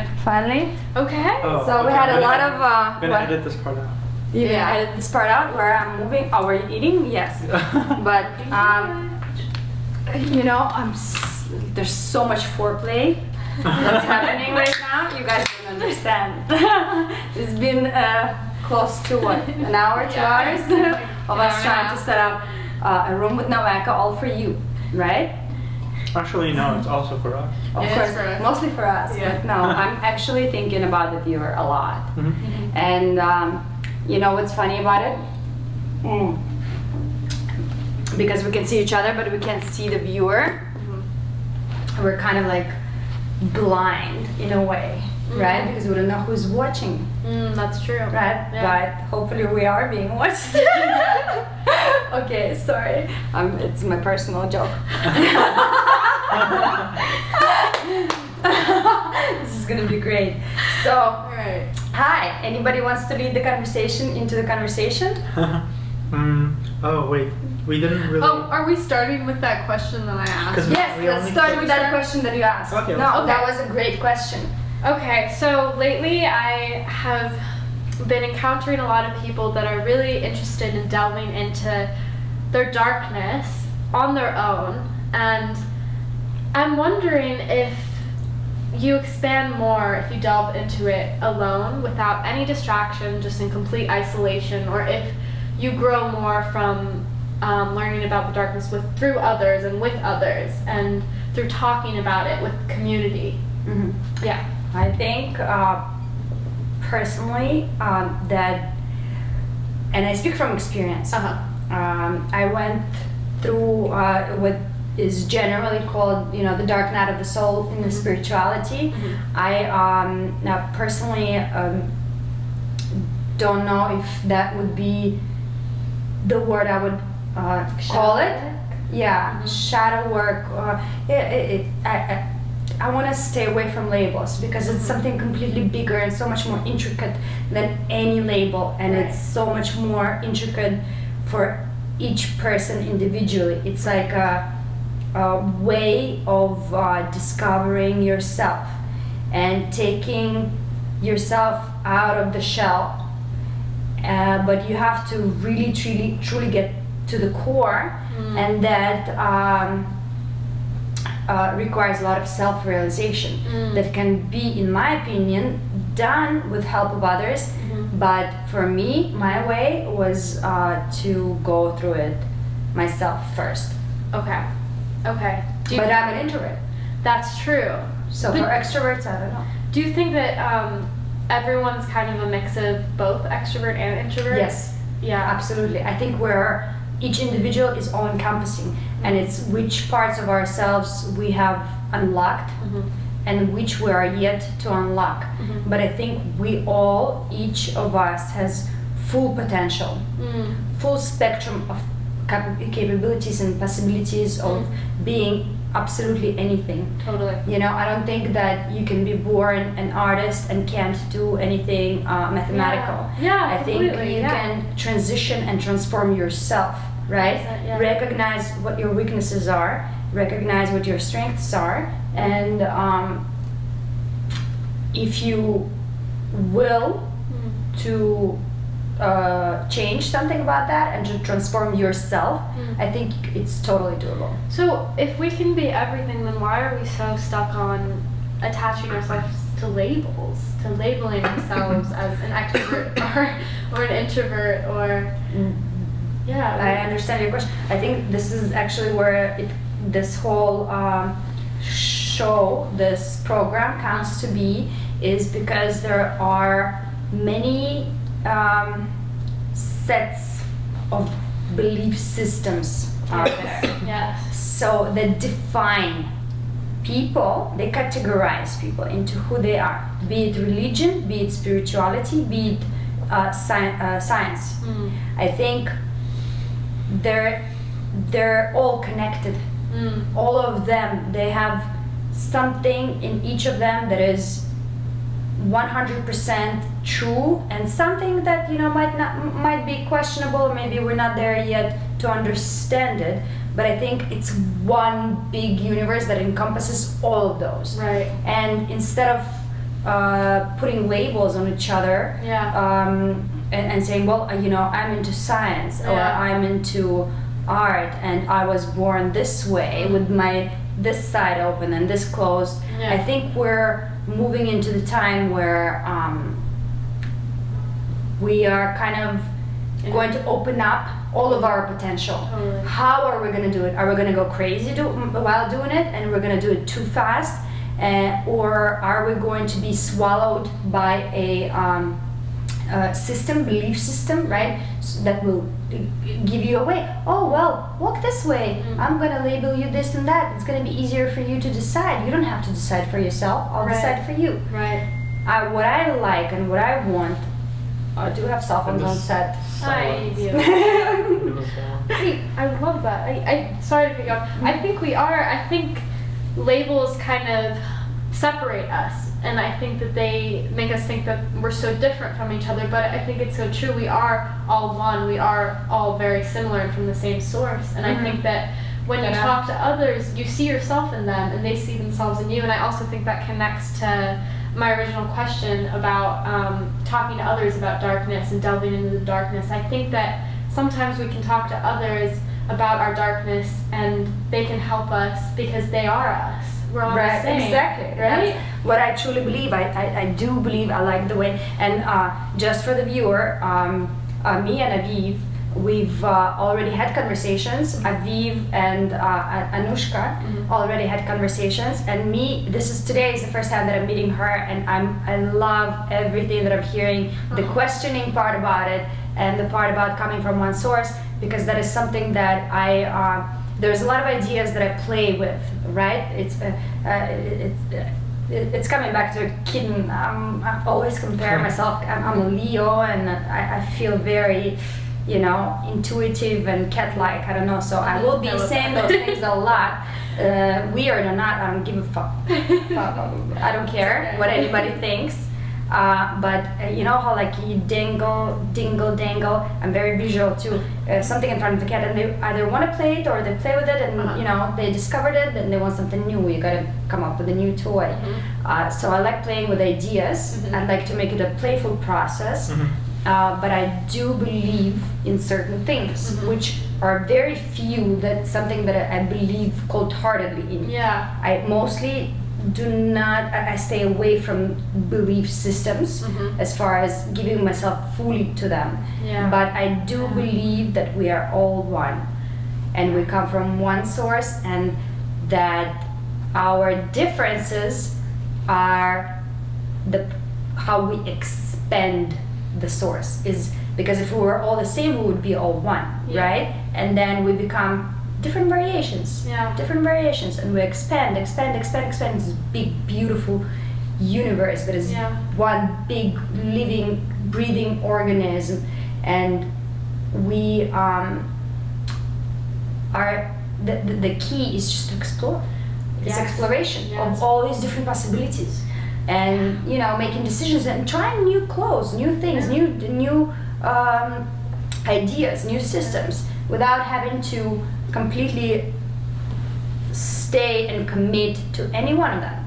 it. Finally. Okay. Oh, So we okay. had a I'm lot gonna- of. I'm gonna what? edit this part out. You Yeah. can edit this part out where I'm moving. Oh, we're eating? Yes. But you know, there's so much foreplay that's happening right now. You guys don't understand. It's been close to what? An hour, 2 hours of us trying to set up a room with Novaka, all for you, right? Actually, no, it's also for us. Of It is course, for us. mostly for us. Yeah. But no, I'm actually thinking about the viewer a lot. Mhm. And you know what's funny about it? Because we can see each other, but we can't see the viewer. We're kind of like blind in a way, right? Because we don't know who's watching, That's true. right? Yeah. But hopefully we are being watched. Okay, sorry. It's my personal joke. This is gonna be great. So, Alright. hi. Anybody wants to lead the conversation into the conversation? Oh wait, we didn't really. Oh, are we starting with that question that I asked? 'Cause Yes, we let's only start put- with that question that you asked. Okay, No, let's- that was a great question. Okay, so lately I have been encountering a lot of people that are really interested in delving into their darkness on their own, and I'm wondering if you expand more if you delve into it alone without any distraction, just in complete isolation, or if you grow more from learning about the darkness through others and with others and through talking about it with community. Mhm. Yeah. I think personally that, and I speak from experience. I went through what is generally called, you know, the dark night of the soul in the spirituality. I now personally don't know if that would be the word I would call it. Yeah, shadow work. I want to stay away from labels because it's something completely bigger and so much more intricate than any label, and Right. it's so much more intricate for each person individually. It's like a way of discovering yourself and taking yourself out of the shell. But you have to really, truly get to the core, and that requires a lot of self-realization that can be, in my opinion, done with help of others. But for me, my way was to go through it myself first. Okay. Okay. But I'm an introvert, That's true. so But- for extroverts, I don't know. Do you think that everyone's kind of a mix of both extrovert and introvert? Yes, Yeah. absolutely. I think each individual is all-encompassing, and it's which parts of ourselves we have unlocked and which we are yet to unlock. But I think each of us has full potential, full spectrum of capabilities and possibilities of being absolutely anything. Totally. You know, I don't think that you can be born an artist and can't do anything mathematical. Yeah, I think completely, you yeah. can transition and transform yourself, right? Yeah. Recognize what your weaknesses are, recognize what your strengths are, and if you will to change something about that and to transform yourself, I think it's totally doable. So if we can be everything, then why are we so stuck on attaching ourselves to labels, to labeling ourselves as an extrovert or an introvert or yeah? I understand your question. I think this is actually where this whole show, this program comes to be, is because there are many sets of belief systems out there. Yes. So they define people, they categorize people into who they are, be it religion, be it spirituality, be it science. I think they're all connected. All of them, they have something in each of them that is 100% true, and something that, you know, might be questionable. Maybe we're not there yet to understand it, but I think it's one big universe that encompasses all of those. Right. And instead of putting labels on each other. And saying, well, I'm into science, or I'm into art, and I was born this way with this side open and this closed. I think we're moving into the time where we are kind of going to open up all of our potential. Totally. How are we going to do it? Are we going to go crazy while doing it, and we're going to do it too fast, or are we going to be swallowed by a belief system, right? So that will give you a way. Oh, well, walk this way. I'm going to label you this and that. It's going to be easier for you to decide. You don't have to decide for yourself. I'll decide for you. Right. What I like and what I want. I do have cell phones on set. I do. I love that. I sorry to pick up. I think labels kind of separate us. And I think that they make us think that we're so different from each other, but I think it's so true. We are all one. We are all very similar and from the same source. And I think that when you talk to others, you see yourself in them, and they see themselves in you. And I also think that connects to my original question about talking to others about darkness and delving into the darkness. I think that sometimes we can talk to others about our darkness, and they can help us because they are us. We're all the same. Exactly. Right? That's what I truly believe. I do believe. I like the way. And just for the viewer, me and Aviv, we've already had conversations. Aviv and Anoushka already had conversations. And today is the first time that I'm meeting her, and I love everything that I'm hearing. The questioning part about it, and the part about coming from one source, because that is something that there's a lot of ideas that I play with, right? It's coming back to a kitten. I always compare myself. I'm a Leo, and I feel very, intuitive and cat-like. I don't know. So I will be saying those things a lot. Weird or not, I don't give a fuck. I don't care what anybody thinks. But you know how you dingle, dangle. I'm very visual too. Something in front of the cat, and they either want to play it or they play with it, and they discovered it, and they want something new. You gotta come up with a new toy. So I like playing with ideas. I like to make it a playful process. But I do believe in certain things, which are very few. That's something that I believe cold-heartedly in. I mostly I stay away from belief systems as far as giving myself fully to them. But I do believe that we are all one, and we come from one source, and that our differences are how we expand the source. Is because if we were all the same, we would be all one, right? And then we become different variations, and we expand this big, beautiful universe that is one big, living, breathing organism, and we are the key is just to explore. It's exploration of all these different possibilities, and making decisions and trying new clothes, new things, new ideas, new systems, without having to completely stay and commit to any one of them.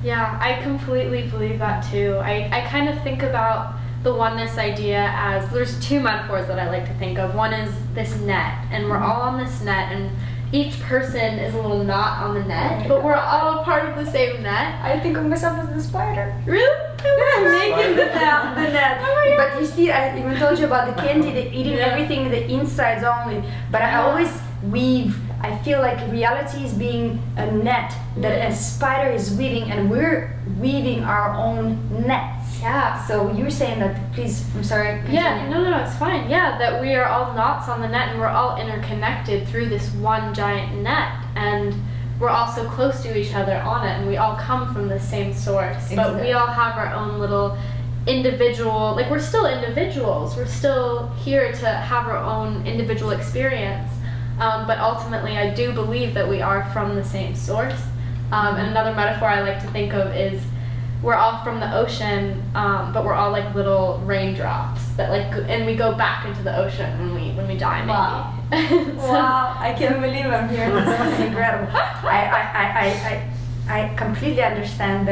I completely believe that too. I kind of think about the oneness idea as there's two metaphors that I like to think of. One is this net, and we're all on this net, and each person is a little knot on the net, but we're all part of the same net. I think of myself as the spider. Really? Making the net. Oh, but you see, I even told you about the candy, the eating everything, the insides only. But I always weave. I feel like reality is being a net that a spider is weaving, and we're weaving our own nets. So you were saying that, please, I'm sorry. Continue. No, it's fine. That we are all knots on the net, and we're all interconnected through this one giant net, and we're all so close to each other on it, and we all come from the same source. But we all have our own little individual, we're still individuals. We're still here to have our own individual experience. But ultimately, I do believe that we are from the same source. And another metaphor I like to think of is we're all from the ocean, but we're all like little raindrops that and we go back into the ocean when we die, maybe. Wow. Wow, I can't believe I'm hearing this. This is incredible. I completely understand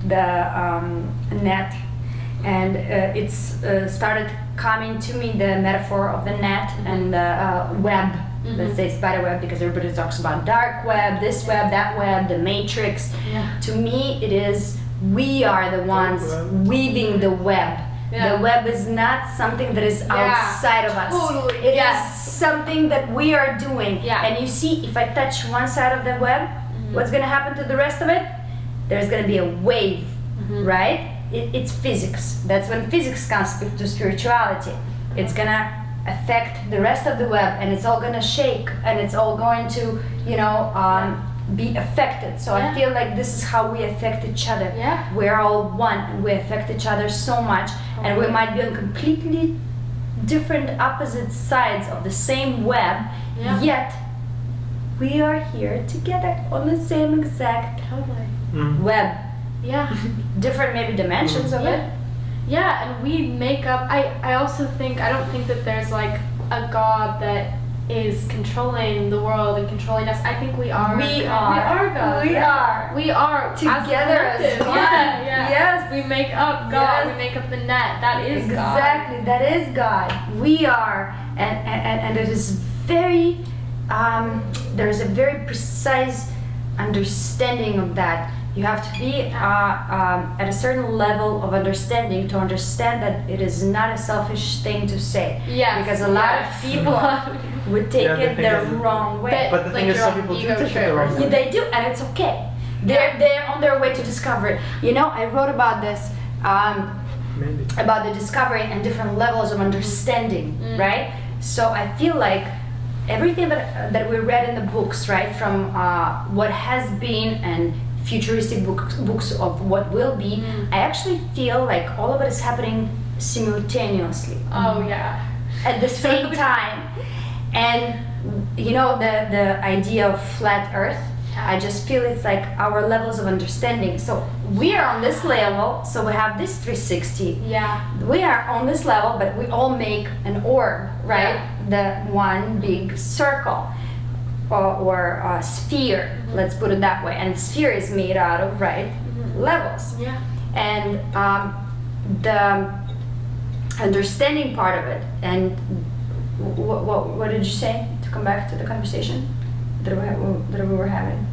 net, and it's started coming to me the metaphor of the net and the web. Let's say spider web, because everybody talks about dark web, this web, that web, the matrix. Yeah. To me, it is we are the ones weaving the web. Yeah. The web is not something that is outside of us. Totally. It is something that we are doing. Yeah. And you see, if I touch one side of the web, what's going to happen to the rest of it? There's going to be a wave, right? It's physics. That's when physics comes to spirituality. It's going to affect the rest of the web, and it's all going to shake, and it's all going to, be affected. So I feel like this is how we affect each other. Yeah. We're all one, and we affect each other so much, and we might be on completely different opposite sides of the same web, yet we are here together on the same exact web. Yeah. Different maybe dimensions of it. Yeah, and we make up. I also think, I don't think that there's like a God that is controlling the world and controlling us. I think we are. We are. We are God. We are. We are Together as one. Yeah. Yes. We make up God. Yes. We make up the net. That is exactly. God. That is God. We are, and it is very. There is a very precise understanding of that. You have to be at a certain level of understanding to understand that it is not a selfish thing to say. Yes. Because a lot of people would take it the wrong way. But the thing is, some people do take it the wrong way. They do, and it's okay. They're on their way to discover it. I wrote about this, about the discovery and different levels of understanding, right? So I feel like everything that we read in the books, right, from what has been and futuristic books of what will be, I actually feel like all of it is happening simultaneously. Oh yeah. At the same time. And the idea of flat earth, I just feel it's like our levels of understanding. So we are on this level, so we have this 360. Yeah. We are on this level, but we all make an orb, right? The one big circle. Or a sphere, let's put it that way. And sphere is made out of levels. Yeah. And the understanding part of it. And what did you say to come back to the conversation that we were having?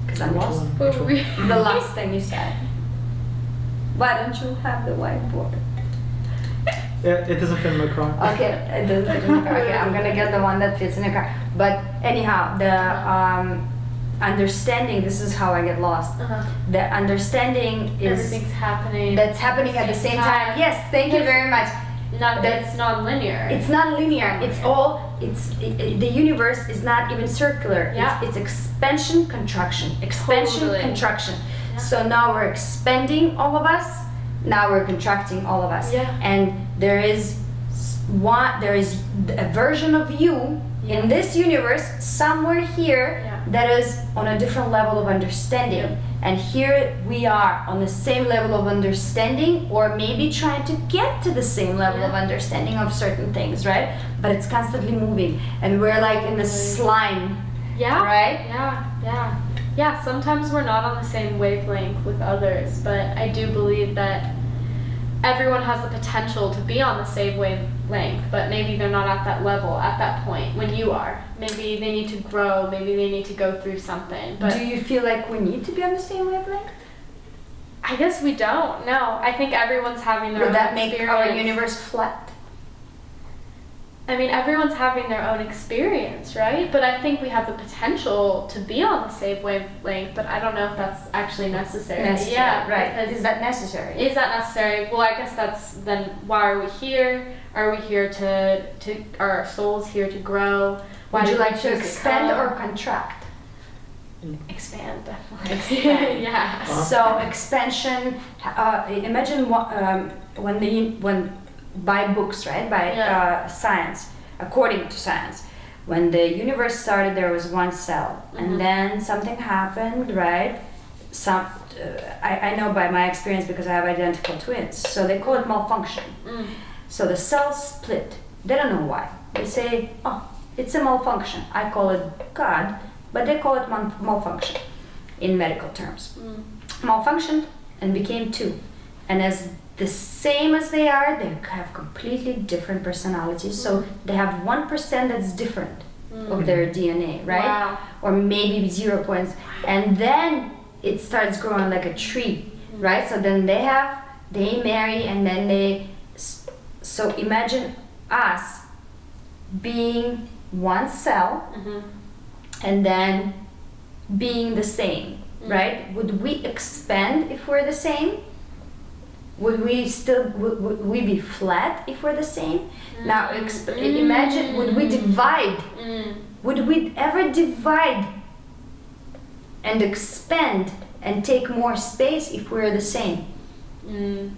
Because I'm lost. The last thing you said. Why don't you have the whiteboard? It doesn't fit in my car. Okay, it doesn't fit in the car. Okay, I'm gonna get the one that fits in the car. But anyhow, the understanding. This is how I get lost. The understanding is everything's happening. That's happening at the same time. Yes, thank you very much. That's non-linear. It's not linear. It's all. The universe is not even circular. Yeah. It's expansion, contraction, expansion, Totally. contraction. Yeah. So now we're expanding all of us. Now we're contracting all of us. Yeah. And there is a version of you in this universe somewhere here that is on a different level of understanding. Yep. And here we are on the same level of understanding, or maybe trying to get to the same level of understanding of certain things, right? But it's constantly moving, and we're like in the slime, right? Yeah, sometimes we're not on the same wavelength with others, but I do believe that everyone has the potential to be on the same wavelength, but maybe they're not at that level at that point when you are. Maybe they need to grow, maybe they need to go through something. But do you feel like we need to be on the same wavelength? I guess we don't. No, I think everyone's having their own Would that make experience. our universe flat? I mean, everyone's having their own experience, right? But I think we have the potential to be on the same wavelength, but I don't know if that's actually necessary. Yeah, right. Is that necessary? Is that necessary? Well, I guess that's then why are we here? Are we here to are our souls here to grow? Why Would you do we like to choose expand come? or contract? Expand, definitely. Expand. Yeah. So expansion. Imagine when by books, right? By science, according to science, when the universe started, there was one cell, and then something happened, right? I know by my experience because I have identical twins, so they call it malfunction. So the cells split. They don't know why. They say, "Oh, it's a malfunction." I call it God, but they call it malfunction in medical terms. Malfunction and became two. And as the same as they are, they have completely different personalities. So they have 1% that's different of their DNA, right? Wow. Or maybe 0 points. And then it starts growing like a tree, right? So then they marry, and then so imagine us being one cell and then being the same, right? Would we expand if we're the same? Would we be flat if we're the same? Now imagine, would we divide? Would we ever divide and expand and take more space if we're the same?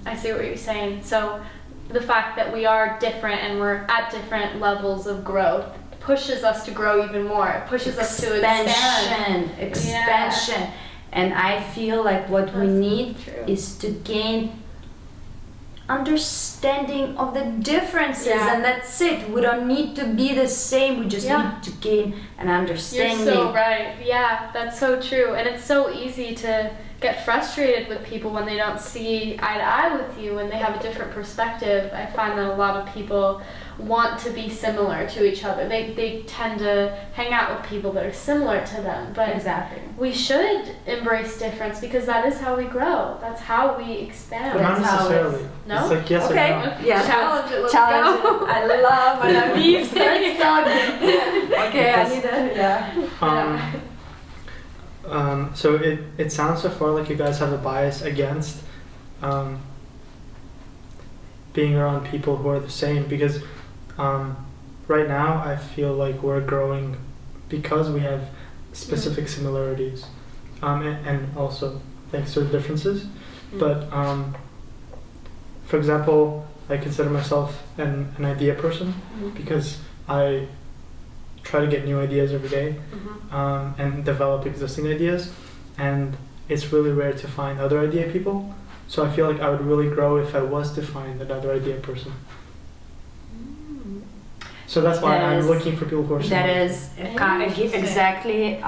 I see what you're saying. So the fact that we are different and we're at different levels of growth pushes us to grow even more. It pushes us to expand. Expansion. Yeah. And I feel like what we need is to gain understanding of the differences, and that's it. We don't need to be the same, we just need to gain an understanding. You're so right. Yeah, that's so true. And it's so easy to get frustrated with people when they don't see eye to eye with you, when they have a different perspective. I find that a lot of people want to be similar to each other. They tend to hang out with people that are similar to them. But exactly, we should embrace difference, because that is how we grow. That's how we expand. Not necessarily. No? It's like yes okay. or no. Yes. Challenge it. Let's Challenge go. it. I love when Aviv starts talking. Okay, I need to, So it sounds so far like you guys have a bias against being around people who are the same, because right now I feel like we're growing because we have specific similarities, and also thanks to the differences. But for example, I consider myself an idea person because I try to get new ideas every day and develop existing ideas, and it's really rare to find other idea people. So I feel like I would really grow if I was to find another idea person. So that's why I'm looking for people who are similar. That is exactly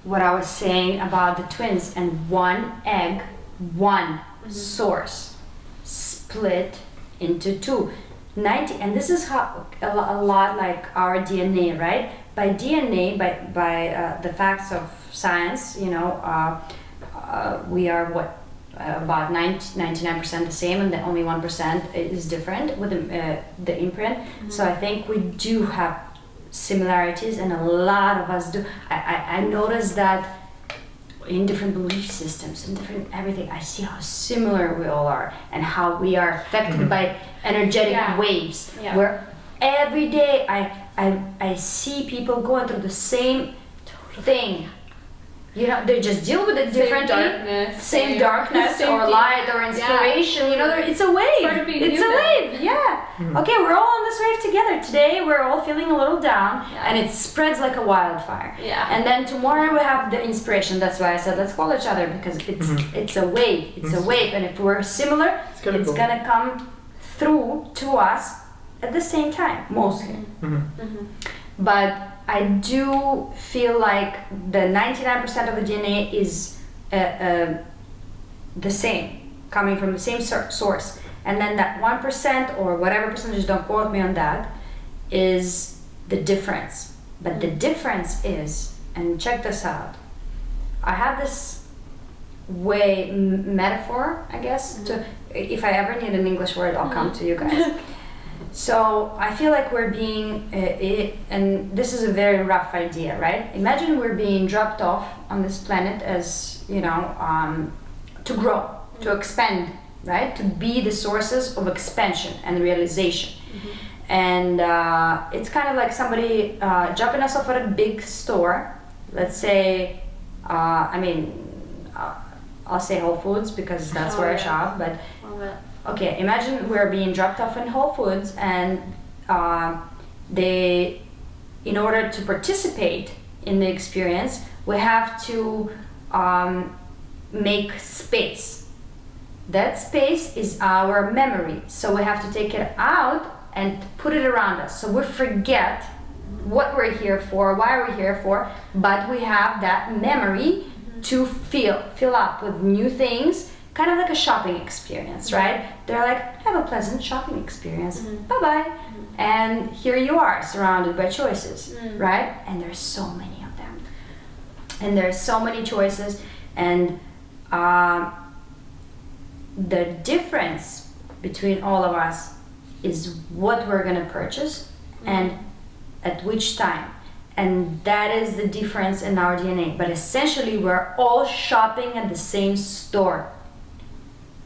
what I was saying about the twins. And one egg, one source, split into two. 90, and this is how a lot like our DNA, right? By DNA, by the facts of science, you know, we are about 99% the same, and the only 1% is different with the imprint. So I think we do have similarities, and a lot of us do. I noticed that in different belief systems, in different everything, I see how similar we all are, and how we are affected by energetic waves. Where every day I see people going through the same thing. You know, they just deal with it differently. Same darkness or light or inspiration. You know, it's a wave. It's a wave. Yeah. Okay, we're all on this wave together. Today we're all feeling a little down, and it spreads like a wildfire. And then tomorrow we have the inspiration. That's why I said let's call each other, because it's a wave. It's a wave, and if we're similar, it's gonna come through to us at the same time, mostly. But I do feel like the 99% of the DNA is the same, coming from the same source. And then that 1% or whatever percentage, don't quote me on that, is the difference. But the difference is, and check this out, I have this metaphor, I guess, to, if I ever need an English word, I'll come to you guys. So I feel like we're being, and this is a very rough idea, right? Imagine we're being dropped off on this planet as, you know, to grow, to expand, right? To be the sources of expansion and realization. And it's kind of like somebody dropping us off at a big store. Let's say, I'll say Whole Foods because that's where I shop, but okay, imagine we're being dropped off in Whole Foods, and in order to participate in the experience, we have to make space. That space is our memory, so we have to take it out and put it around us. So we forget what we're here for, why we're here for, but we have that memory to fill up with new things, kind of like a shopping experience, right? They're like, have a pleasant shopping experience. Bye-bye. And here you are, surrounded by choices, right? And there's so many of them. And there's so many choices, and the difference between all of us is what we're gonna purchase and at which time. And that is the difference in our DNA. But essentially, we're all shopping at the same store.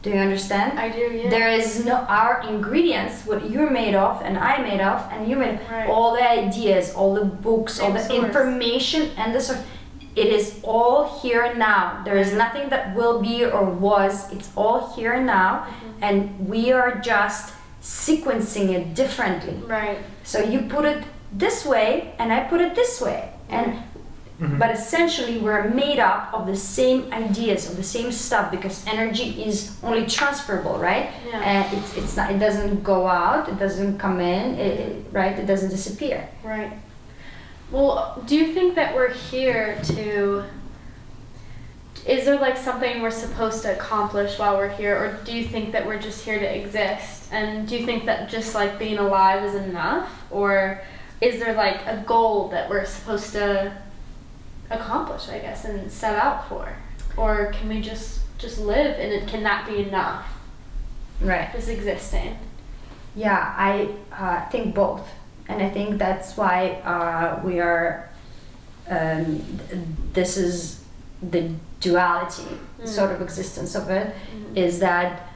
Do you understand? I do, yeah. There is no, our ingredients, what you're made of and I made of, and you made Right. all the ideas, all the books, all Same the source. information, and the source. It is all here and now. There is nothing that will be or was. It's all here and now, and we are just sequencing it differently. Right. So you put it this way, and I put it this way, and but essentially we're made up of the same ideas, of the same stuff, because energy is only transferable, right? Yeah. It's not. It doesn't go out. It doesn't come in. Right? It doesn't disappear. Right. Well, do you think that we're here to... Is there like something we're supposed to accomplish while we're here, or do you think that we're just here to exist? And do you think that just like being alive is enough, or is there like a goal that we're supposed to accomplish, I guess, and set out for? Or can we just live and can that be enough, Right. just existing? Yeah, I think both, and I think that's why we are. This is the duality, sort of existence of it, is that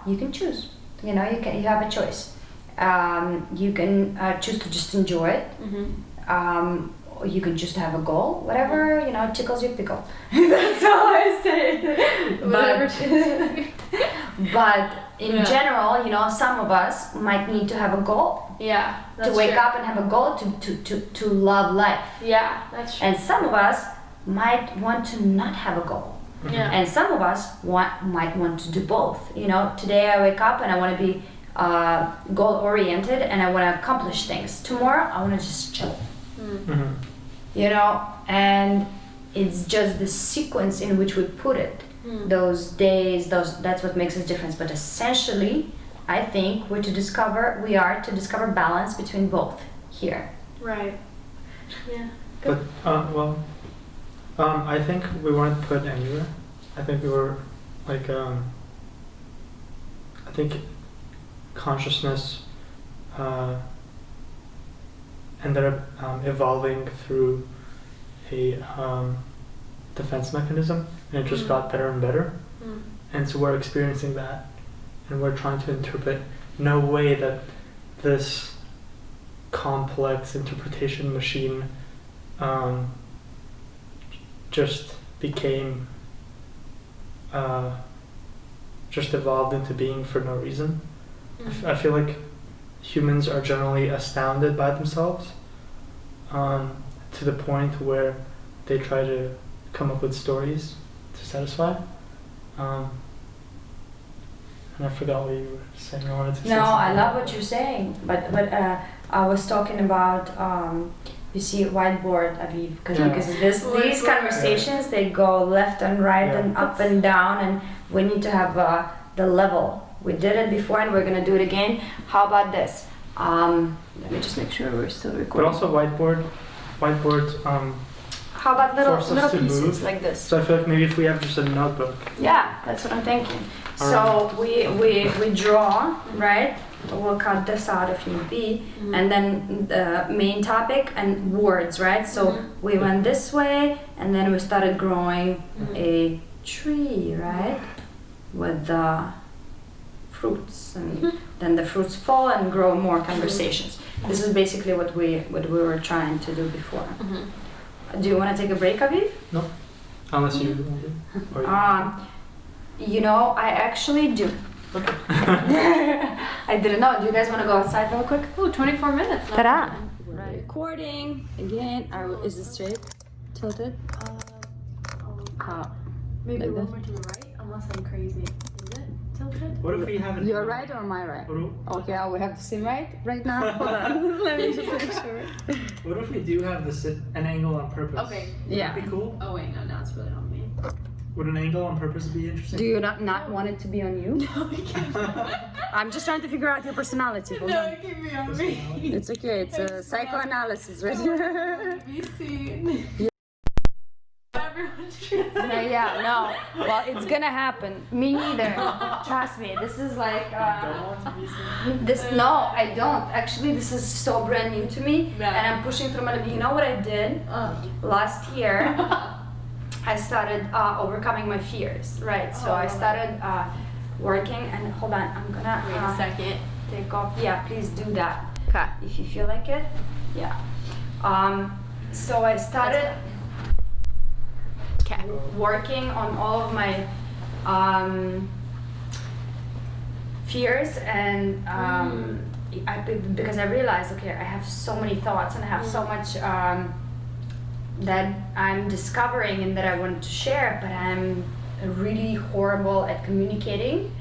you can choose. You know, you have a choice. You can choose to just enjoy it. Or you can just have a goal, whatever tickles your pickle. That's all I say. Whatever. But in general, some of us might need to have a goal. Yeah. To wake up and have a goal to love life. Yeah, that's true. And some of us might want to not have a goal. Yeah. And some of us might want to do both. Today I wake up and I want to be goal oriented and I want to accomplish things. Tomorrow I want to just chill. And it's just the sequence in which we put it. Those days, that's what makes us different. But essentially, I think we are to discover balance between both here. Right. Yeah. But I think we weren't put anywhere. I think we were like I think consciousness ended up evolving through a defense mechanism, and it just got better and better. And so we're experiencing that, and we're trying to interpret in a way that this complex interpretation machine just became just evolved into being for no reason. I feel like humans are generally astounded by themselves to the point where they try to come up with stories to satisfy. And I forgot what you were saying. I wanted to say No, I something. love what you're saying, but I was talking about you see whiteboard, Aviv, because these conversations they go left and right and up and down, and we need to have the level. We did it before, and we're gonna do it again. How about this? Let me just make sure we're still recording. But also whiteboard. How about little force us to pieces move. like this? So I feel like maybe if we have just a notebook. Yeah, that's what I'm thinking. So we draw, right? We'll cut this out if need be, and then the main topic and words, right? So we went this way, and then we started growing a tree, right? With the fruits, and then the fruits fall and grow more conversations. This is basically what we were trying to do before. Do you want to take a break, Aviv? No, unless you want to. Or you I actually do. okay. I didn't know. Do you guys want to go outside real quick? Ooh, 24 minutes. Ta-da! Recording again. Is it straight? Tilted? Maybe Like a little this? more to the right, unless I'm crazy. Is it tilted? What if we have an You're right or am I right? Okay, we have the same right now. Hold on. Let me just make sure. What if we do have an angle on purpose? Okay. Yeah. That'd be cool. Oh wait, no, now it's really on me. Would an angle on purpose be interesting? Do you not want it to be on you? No, it can't I'm just trying to figure out your personality. Hold no, on. it can be on me. It's okay. It's a psychoanalysis right here. Be seen. Everyone's Yeah, no. Well, it's gonna happen. Me neither. Trust me. This is like. Don't want to be seen? This no, I don't. Actually, this is so brand new to me, Yeah. and I'm pushing through my. You know what I did last year? I started overcoming my fears. Right. So I started working, and hold on, I'm gonna Wait a second. take off. Yeah, please do that Okay. if you feel like it. Yeah. So I started Okay. working on all of my fears and because I realized, okay, I have so many thoughts and I have so much that I'm discovering and that I want to share, but I'm really horrible at communicating.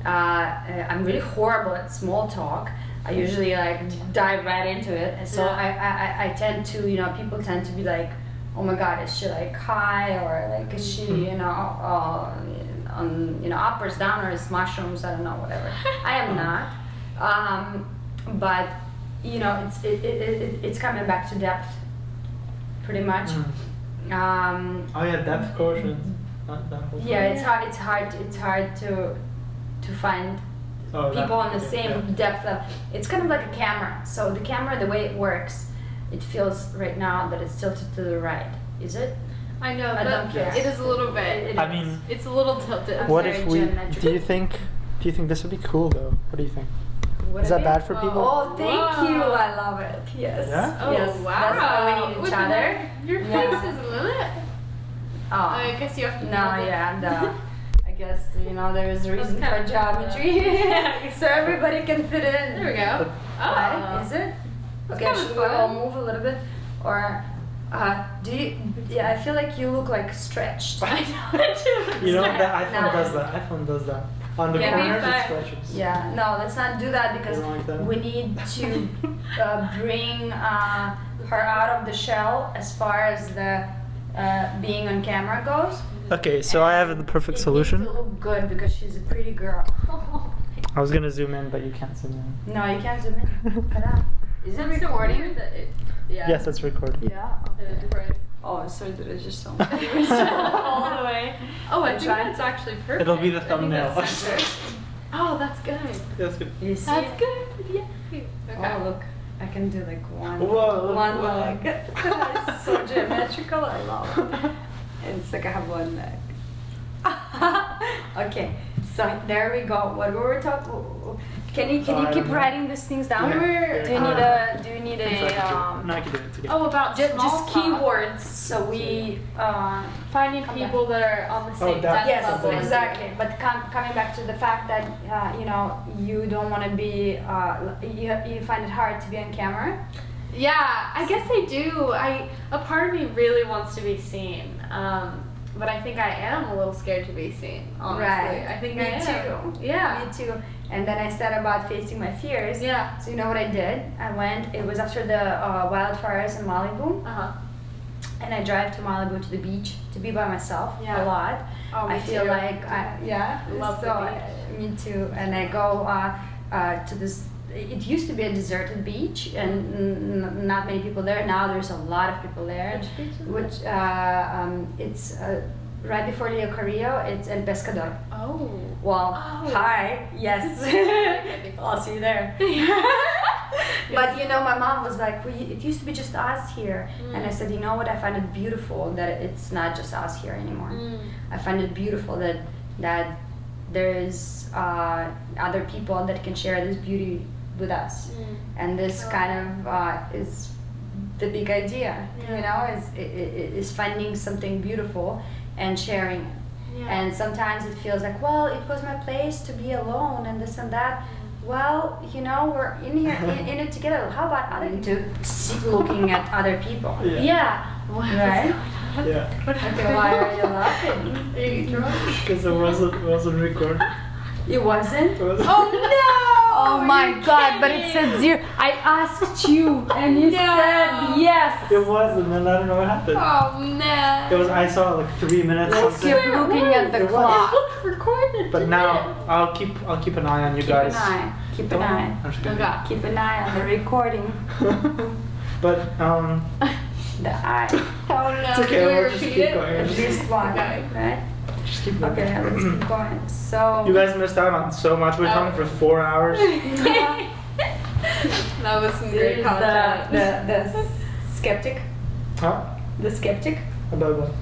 I'm really horrible at small talk. I usually like dive right into it, and so I tend to, people tend to be like, oh my god, is she like high, or like is she on uppers, downers, mushrooms, I don't know, whatever. I am not, but it's coming back to depth pretty much. Oh yeah, depth quotient. Yeah, it's hard to find people on the same depth level. It's kind of like a camera. So the camera, the way it works, it feels right now that it's tilted to the right. Is it? I know, I but don't care. it is a little bit. I mean, It's a little tilted. I'm what very if we? geometric. Do you think this would be cool though? What do you think? Would Is it that be? bad for people? Oh, thank Wow. you. I love it. Yes. Yeah? Oh Yes. wow! That's why we need each With other. Your Yeah. face is a little. Oh. I guess you have to. No, build it. yeah, I guess there is a reason That's for kind of geometry, so everybody can fit in. There we go. Right? Oh. Is it? Okay, kind of should we fun. all move a little bit, or do you? Yeah, I feel like you look like stretched. I know too. You know the iPhone No. does that. iPhone does that. On the Yeah, corners, we it find- stretches. Yeah, no, let's not do that because You don't like that? we need to bring her out of the shell as far as the being on camera goes. Okay, so I have the perfect solution. It needs to look good because she's a pretty girl. I was gonna zoom in, but you can't zoom in. No, you can't zoom in. Ta-da. Is it Is it recording? recording? Yeah. Yes, it's recorded. Yeah. It is recording. Oh, so it is just so all the way. Oh, I think trying. that's actually perfect. It'll be the I think thumbnail. that's centered. Oh, that's good. That's good. You see? That's good. Yeah. Okay. Oh, look. I can do like one. Whoa, look, one whoa. leg. It's so geometrical. I love it. It's like I have one leg. Okay, so there we go. What we were talking. Can you I keep don't know. writing these things down? Yeah. Do you need a Do you need a No, I can do it together. Oh, about just small talk. keywords so we Finding Come people that are on the same Oh, that- depth yes, level. exactly. But coming back to the fact that you don't want to be you find it hard to be on camera. Yeah, I guess I do. A part of me really wants to be seen, but I think I am a little scared to be seen. Honestly, Right. I think Me I am. too. Yeah. Me too. And then I said about facing my fears. Yeah. So you know what I did? I went. It was after the wildfires in Malibu, Uh huh. and I drive to Malibu to the beach to be by myself Yeah. a lot. Oh, me I feel too. like Love the so beach. me too. And I go to this. It used to be a deserted beach, and not many people there. Now there's a lot of people there. Which beach is it? Which it's right before Rio Carrillo. It's El Pescador. Oh. Well, Oh. hi. Yes. I'll see you there. But my mom was like, it used to be just us here. And I said, you know what? I find it beautiful that it's not just us here anymore. I find it beautiful that there is other people that can share this beauty with us. And this kind of is the big idea, is finding something beautiful and sharing it. Yeah. And sometimes it feels like, well, it was my place to be alone and this and that. Well, we're in here in it together. How about other to looking at other people? Yeah. What is Right? going on? Yeah. What Okay, happened? why are you laughing? Are you drunk? Because it wasn't recorded. It wasn't? It wasn't. Oh no! Oh my god, but it said 0. I asked you and you said yes. It was, and then I don't know what happened. Oh man. It was. I saw like 3 minutes. Let's something. keep looking at the It was. clock. Look, recorded. But now I'll keep an eye on you Keep guys. an eye. Keep an Don't- eye. I'm just kidding. Okay. Keep an eye on the recording. But The eye. Oh no. it's okay. Can we We'll just repeat keep it? going. At least one, Okay. right? Just keep going. Okay, let's keep going. So You guys missed out on so much. We were talking for 4 hours. That was some this great is content. the skeptic. Huh? The skeptic About what?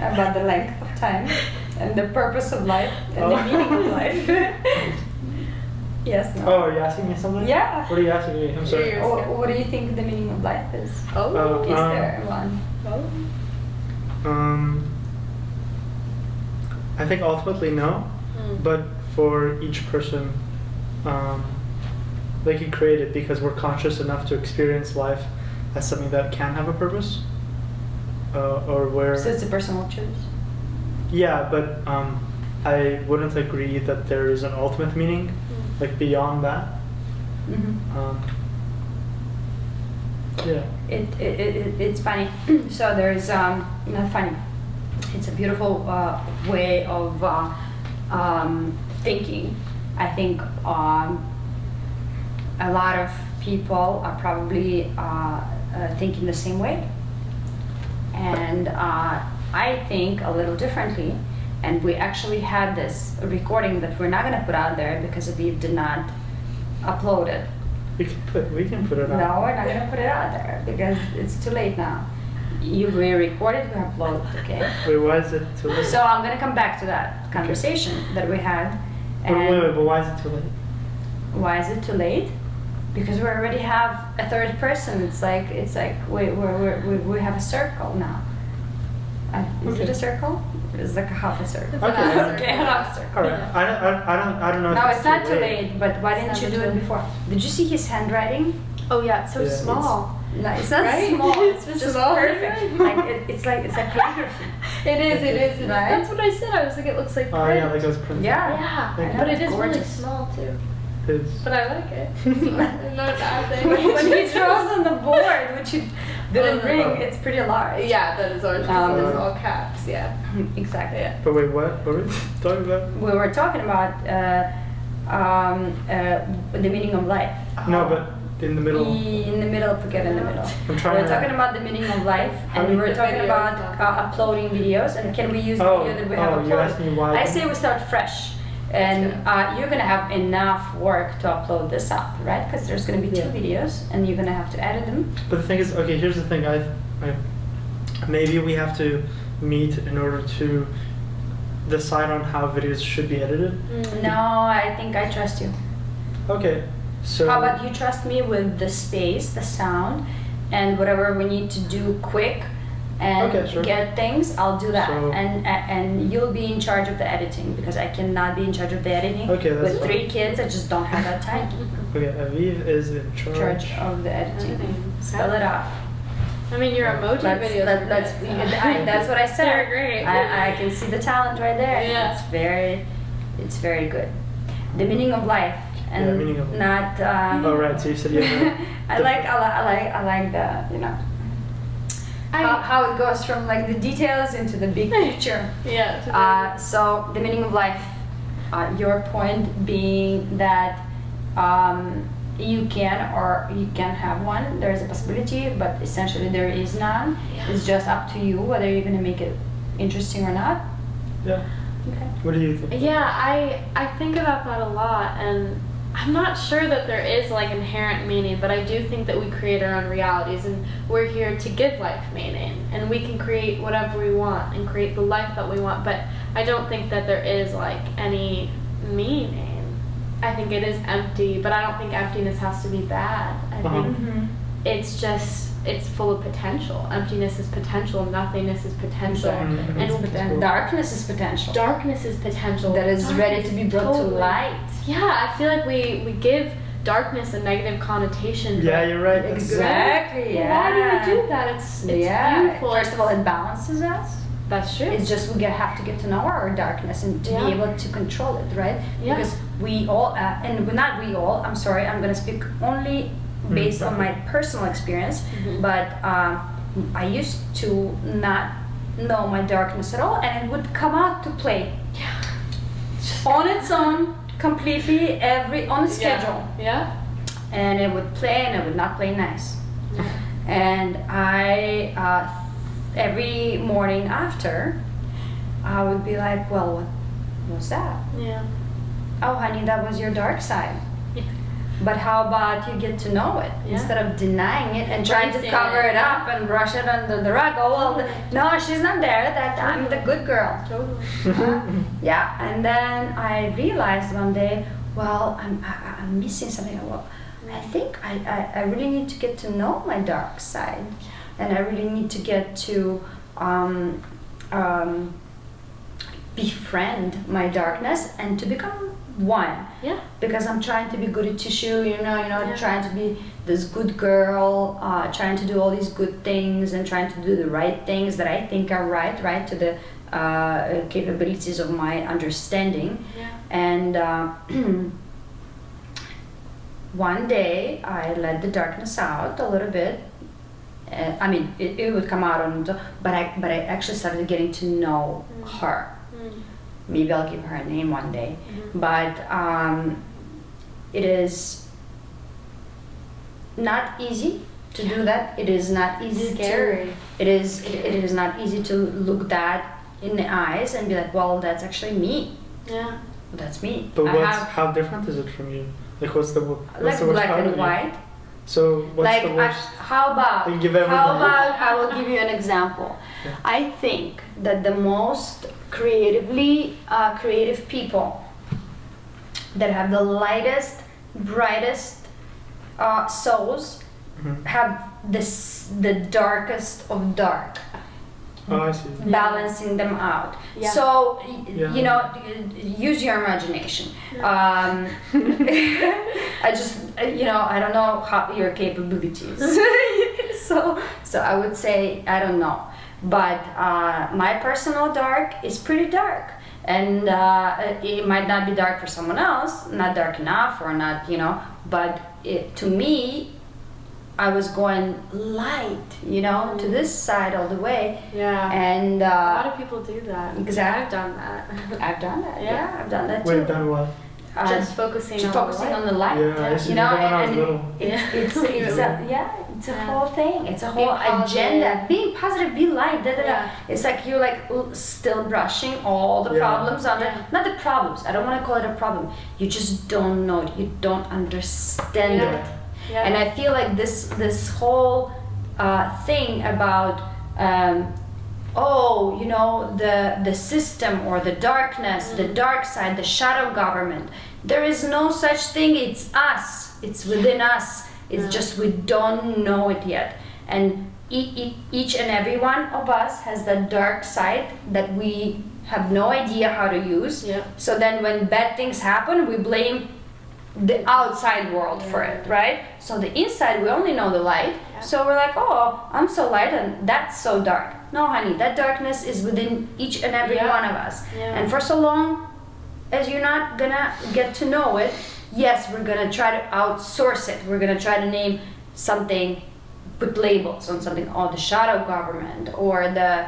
about the length of time and the purpose of life and Oh. the meaning of life. Yes. Oh, No. are you asking me something? Yeah. What are you asking me? I'm sorry. Yeah, What do you think the meaning of life is? Oh. Is there one? I think ultimately no, but for each person, they can create it because we're conscious enough to experience life as something that can have a purpose, or where. So it's a personal choice. Yeah, but I wouldn't agree that there is an ultimate meaning, like beyond that. Mm-hmm. Yeah. It's funny. So there's not funny. It's a beautiful way of thinking. I think a lot of people are probably thinking the same way, and I think a little differently. And we actually had this recording that we're not going to put out there because Aviv did not upload it. We can put it out. No, we're not going to put it out there because it's too late now. We record it, we upload it, okay? Wait, why is it too late? So I'm going to come back to that conversation that we had. But why is it too late? Why is it too late? Because we already have a third person. It's like we have a circle now. Is it a circle? It's like a half a circle. Okay. Okay, half a circle. All right. I don't know. No, if it's not too late. But why didn't It's you not do too it late. before? Did you see his handwriting? Oh yeah, it's so Yeah. small. No, it's not Right? small. It's It's just small. perfect. Like it's like calligraphy. It is. Right? That's what I said. I was like, it looks like Oh print. yeah, like those prints. Yeah. Yeah, Thank but you. it is really Gorgeous. small too. It's, But I like it. No bad thing. When he draws on the board, which you didn't Oh, bring, no. it's pretty large. Yeah, that is orange. Um, It's all caps. Yeah. Exactly. Yeah. but wait, what? What were we talking about? We were talking about the meaning of life. No, but in the middle. In the middle, forget in the middle. I'm trying We're to. talking about the meaning of life, How and many we were talking videos about uploading videos. And can we use the Oh, video that we have oh, uploaded? you asked me why. I say we start fresh, and you're gonna have enough work to upload this up, right? Because there's gonna be two Yeah. videos, and you're gonna have to edit them. But the thing is, okay, here's the thing. Maybe we have to meet in order to decide on how videos should be edited. No, I think I trust you. Okay, so. How about you trust me with the space, the sound, and whatever we need to do quick and Okay, sure. get things, I'll do that. So- And you'll be in charge of the editing because I cannot be in charge of the editing. Okay, that's With fine. 3 kids, I just don't have that time. Okay, Aviv is in charge. Charge of the editing. Editing. Spell it out. I mean, your emoji videos. are That's good, so. that's what I said. They're great. I can see the talent right there. Yeah. It's very good. The meaning of life and Yeah, meaning of life. not. Oh right, so you said you have I like the how it goes from like the details into the big picture. Yeah. So the meaning of life. Your point being that you can have one. There is a possibility, but essentially there is none. Yeah. It's just up to you whether you're gonna make it interesting or not. Yeah. Okay. What do you think? Yeah, I think about that a lot, and I'm not sure that there is like inherent meaning, but I do think that we create our own realities, and we're here to give life meaning, and we can create whatever we want and create the life that we want, but I don't think that there is like any meaning. I think it is empty, but I don't think emptiness has to be bad. I Uh-huh. think it's just, it's full of potential. Emptiness is potential, nothingness is potential, Mhm. and Darkness is potential. darkness is potential. That is ready to be brought to Totally. light. Yeah, I feel like we give darkness a negative connotation. Yeah, but you're right. That's Exactly. Why do Yeah. we do that? It's Yeah. beautiful. First of all, it balances us. That's true. It's just we have to get to know our darkness and to Yeah. be able to control it, right? Yeah. Because we all, and not we all, I'm sorry, I'm going to speak only based on my personal experience, but I used to not know my darkness at all, and it would come out to play on its own, completely, on a schedule. Yeah. And it would play, and it would not play nice. And I, every morning after, I would be like, well, what was that? Yeah. Oh, honey, that was your dark side. Yeah. But how about you get to know it Yeah. instead of denying it and trying to Embracing cover it. it up and brush it under the rug? Oh, well, no, she's not there. That I'm the good girl. Totally. Yeah, and then I realized one day, well, I'm missing something. Well, I think I really need to get to know my dark side, and I really need to get to befriend my darkness and to become one. Yeah. Because I'm trying to be good at tissue, Yeah. trying to be this good girl, trying to do all these good things and trying to do the right things that I think are right to the capabilities of my understanding. Yeah. And one day I let the darkness out a little bit. I mean, it would come out but I actually started getting to know her. Maybe I'll give her a name one day. But it is not easy to do that. It is not easy. Scary. It is not easy to look that in the eyes and be like, well, that's actually me. Yeah. That's me. But I how different is it from you? Like, what's the worst black part of and you? white. So what's the worst? How about Like, give everything. I will give you an example. Yeah. I think that the most creative people that have the lightest, brightest souls have the darkest of dark. Oh, I see. Balancing them out. Yeah. So, Yeah. use your imagination. I just, I don't know how your capabilities. so I would say, I don't know. But my personal dark is pretty dark. And it might not be dark for someone else, not dark enough or not, but to me, I was going light, to this side all the way. Yeah. And A lot of people do that. Exactly. I've done that. I've done that. Yeah. Yeah, I've done that too. Wait, done what? Just focusing on the light. Yeah, I used to do that when I was little. It's a Yeah. whole thing. It's a Being whole positive. agenda. Being positive, be light. Yeah. It's like you're still brushing all the Yeah. problems under. Yeah. Not the problems. I don't want to call it a problem. You just don't know it. You don't understand Yeah. it. Yeah. And I feel like this whole thing about the system or the darkness, the dark side, the shadow government. There is no such thing. It's us. It's within us. It's just we don't know it yet. And each and every one of us has that dark side that we have no idea how to use. Yeah. So then when bad things happen, we blame the outside world for it, right? So the inside, we only know the light. Yeah. So we're like, oh, I'm so light and that's so dark. No, honey, that darkness is within each and every Yeah. one of us. Yeah. And for so long as you're not gonna get to know it, yes, we're gonna try to outsource it. We're gonna try to name something, put labels on something, the shadow government or the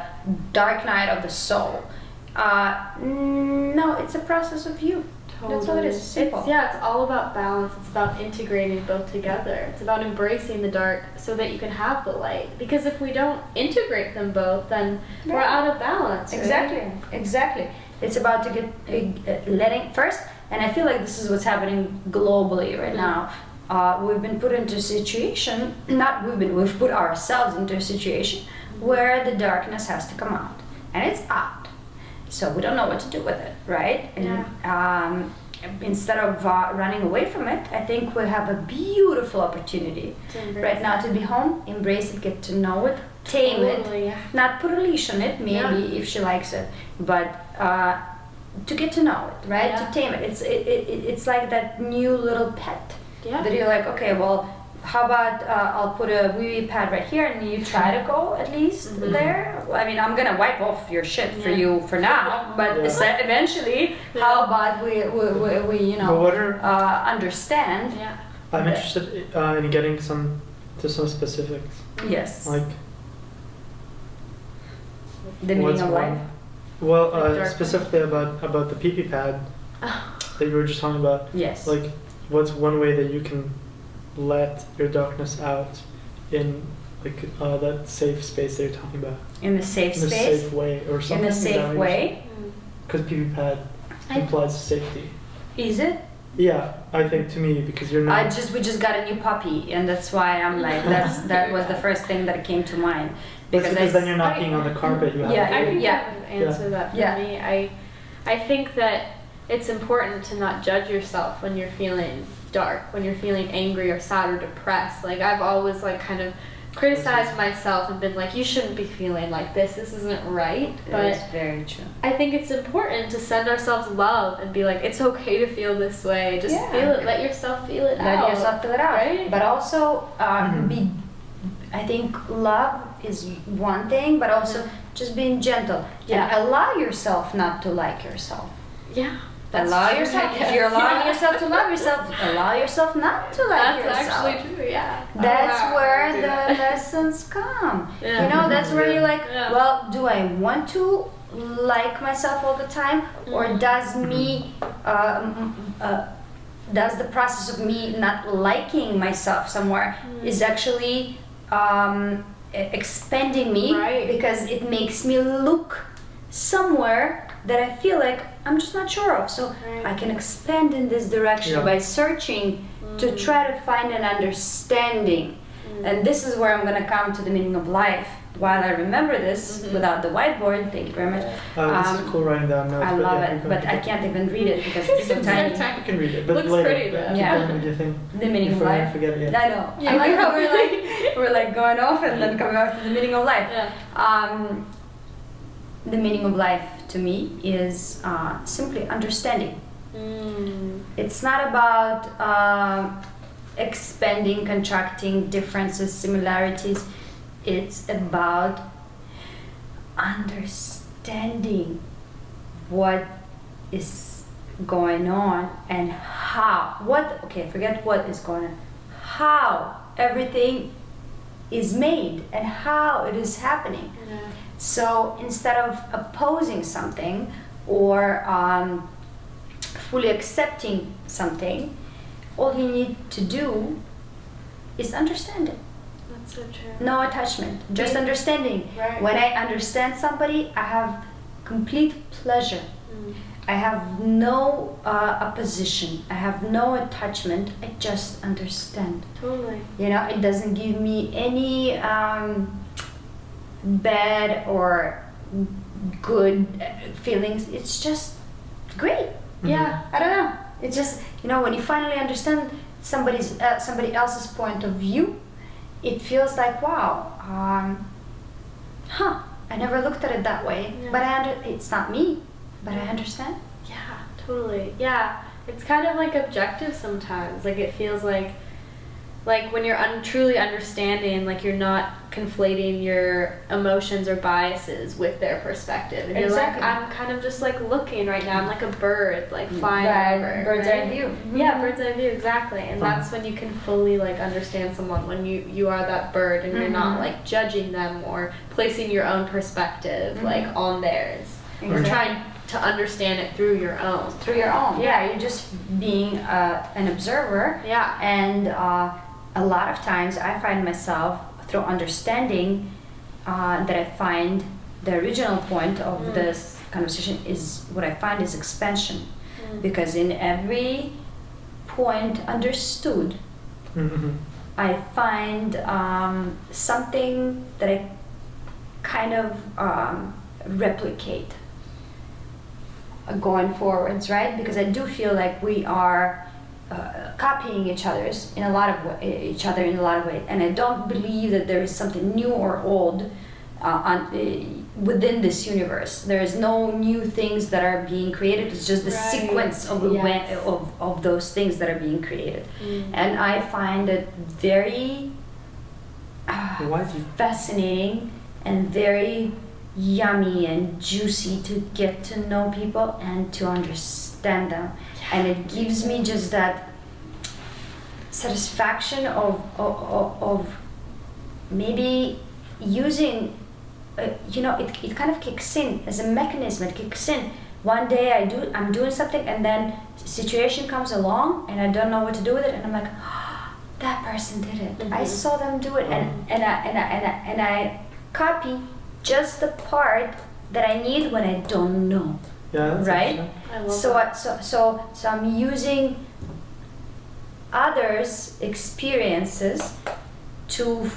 dark night of the soul. No, it's a process of you. That's all it is. Simple. It's all about balance. It's about integrating both together. It's about embracing the dark so that you can have the light. Because if we don't integrate them both, then we're Right. out of balance. Right? Exactly. It's about to get letting first, and I feel like this is what's happening globally right now. We've been put into a situation, we've put ourselves into a situation where the darkness has to come out, and it's out. So we don't know what to do with it, right? And instead of running away from it, I think we have a beautiful opportunity To embrace right now to be home, embrace it, get to know it, tame it. Totally, yeah. Not put a leash on it, maybe if she likes it, but to get to know it, right? Yeah. To tame it. It's like that new little pet Yeah. that you're like, okay, well, how about I'll put a wee pad right here and you try to go at least there. I mean, I'm gonna wipe off your shit for you for now, but eventually, how about we you But know what are understand? Yeah. I'm interested in getting some specifics, Yes. like The meaning what's of one- life. Well, Like dark specifically about the pee pad that you were just talking about. Yes. Like, what's one way that you can let your darkness out in like that safe space that you're talking about? In the safe In a space. safe way or something. In a safe way. Because pee pad implies safety. Is it? Yeah, I think to me because you're not. We just got a new puppy, and that's why I'm like that was the first thing that came to mind Because then you're not I- being on the carpet. You have Yeah, I think yeah. I would answer that for Yeah. me. I think that it's important to not judge yourself when you're feeling dark, when you're feeling angry or sad or depressed. Like I've always like kind of criticized myself and been like, you shouldn't be feeling like this. This isn't right. But That's very true. I think it's important to send ourselves love and be like, it's okay to feel this way. Just Yeah. feel it. Let yourself feel it out. Let yourself feel it out. Right? But also, Mhm. I think love is one thing, but also just being gentle. Yeah. And allow yourself not to like yourself. Yeah. Allow true, yourself. I If guess. you're allowing Yeah. yourself to love yourself, allow yourself not to like That's yourself. actually true, yeah. That's Oh, wow, where I do the that. lessons come. Yeah. You know, that's where you're like, Yeah. well, do I want to like myself all the time, or does me, does the process of me not liking myself somewhere is actually expanding me Right. because it makes me look somewhere that I feel like I'm just not sure of. So Right. I can expand in this direction Yeah. by searching to try to find an understanding. And this is where I'm going to come to the meaning of life. While I remember this without the whiteboard, thank you very much. This is cool writing down notes. I but love yeah, it, but I can't even read it because it's so It's tiny. so tiny. You can read it, but Looks later. pretty, though. Keep Yeah. going with your thing. The meaning of Before I life. forget it. Yeah. I know. Yeah, I like how you we're like going off and then coming back to the meaning of life. Yeah. The meaning of life to me is simply understanding. It's not about expanding, contracting, differences, similarities. It's about understanding what is going on and how. Forget what is going on. How everything is made and how it is happening. So instead of opposing something or fully accepting something, all you need to do is understand it. That's so true. No attachment, just understanding. Right. When I understand somebody, I have complete pleasure. I have no opposition. I have no attachment. I just understand. Totally. You know, it doesn't give me any bad or good feelings. It's just great. Yeah. I don't know. It's just, you know, when you finally understand somebody else's point of view, it feels like, wow, I never looked at it that way. Yeah. But it's not me, but I understand. Yeah, totally. Yeah. It's kind of like objective sometimes. Like it feels like when you're truly understanding, like you're not conflating your emotions or biases with their perspective. And Exactly. you're like, I'm kind of just like looking right now. I'm like a bird, like flying over. Bird's right? eye view. Yeah, bird's eye view, exactly. And that's when you can fully like understand someone, when you are that bird and you're not like judging them or placing your own perspective like on theirs. Or Exactly. trying to understand it through your own. Through your own. Yeah, you're just being an observer. Yeah. And a lot of times I find myself through understanding that I find the original point of this conversation is what I find is expansion. Because in every point understood, I find something that I kind of replicate going forwards, right? Because I do feel like we are copying each other in a lot of ways, and I don't believe that there is something new or old within this universe. There is no new things that are being created. It's just the Right. sequence of, Yes. of those things that are being created. Mm. And I find it very Why do you? fascinating and very yummy and juicy to get to know people and to understand them. And it gives me just that satisfaction of maybe using, it kind of kicks in as a mechanism. It kicks in. One day I'm doing something, and then situation comes along and I don't know what to do with it, and I'm like, that person did it. I saw them do it, and I copy just the part that I need when I don't know. Yeah, that's Right? interesting. I love So that. so I'm using others' experiences to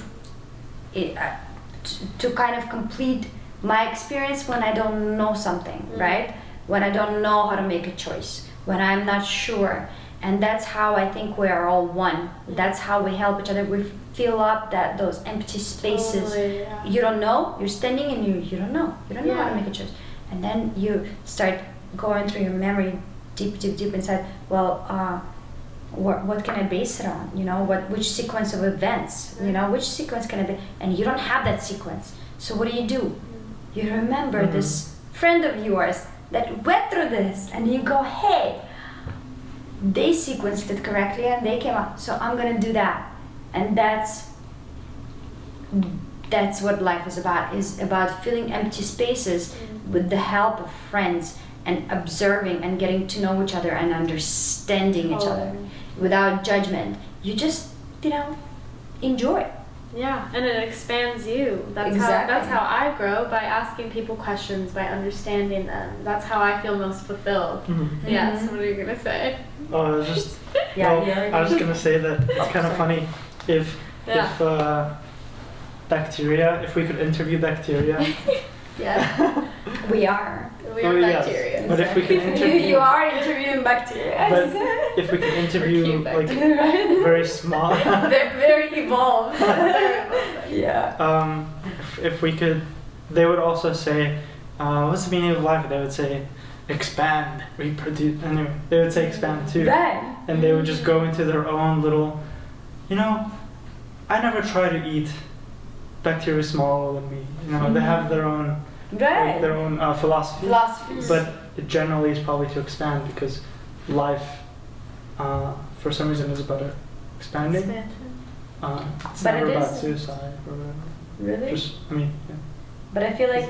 to kind of complete my experience when I don't know something, right? When I don't know how to make a choice, when I'm not sure. And that's how I think we are all one. That's how we help each other. We fill up those empty spaces. Totally, yeah. You don't know, you're standing and you don't know. You don't know how to Yeah. make a choice. And then you start going through your memory deep inside. Well, what can I base it on? Which sequence of events? Which sequence can I be? And you don't have that sequence. So what do? You remember this friend of yours that went through this, and you go, hey, they sequenced it correctly and they came up. So I'm gonna do that. And that's what life is about filling empty spaces with the help of friends and observing and getting to know each other and understanding each other without judgment. You just, enjoy. Yeah, and it expands you. That's Exactly. how I grow, by asking people questions, by understanding them. That's how I feel most fulfilled. Mhm. Yes, what are you gonna say? Oh, I was just. Yeah, well, yeah. I was gonna say that it's kind of Sorry. funny if bacteria, if we could interview bacteria. Yeah, We are. we are yes, bacteria. but if we can interview, You are interviewing bacteria. but if we can interview Cute like bacteria. very small, They're very evolved. Yeah. if we could, they would also say, what's the meaning of life? They would say, expand, reproduce. Anyway, they would say expand too, Right. and they would just go into their own little. I never try to eat bacteria smaller than me. They have their own. Right. Their own philosophy. Philosophies. But it generally is probably to expand, because life, for some reason, is about expanding. Expansion. It's But never it about is- suicide or whatever. Really? Yeah. But I feel like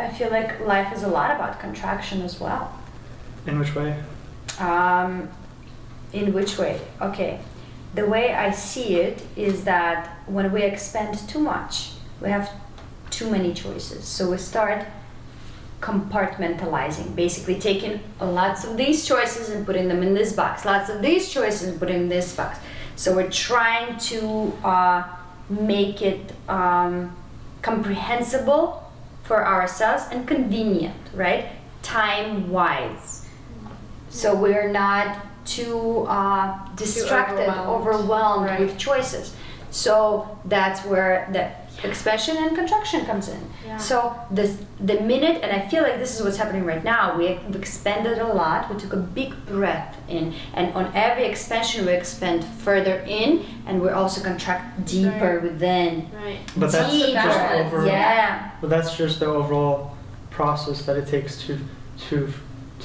I feel like life is a lot about contraction as well. In which way? In which way? Okay. The way I see it is that when we expend too much, we have too many choices. So we start compartmentalizing, basically taking lots of these choices and putting them in this box, lots of these choices and putting in this box. So we're trying to make it comprehensible for ourselves and convenient, right? Time-wise. So we're not too distracted, overwhelmed Right. with choices. So that's where the expansion and contraction comes in. Yeah. So the minute, and I feel like this is what's happening right now, we expanded a lot, we took a big breath in, and on every expansion we expand further in, and we also contract deeper Right. within. Right. But that's Deeper. just over. Yeah. But that's just the overall process that it takes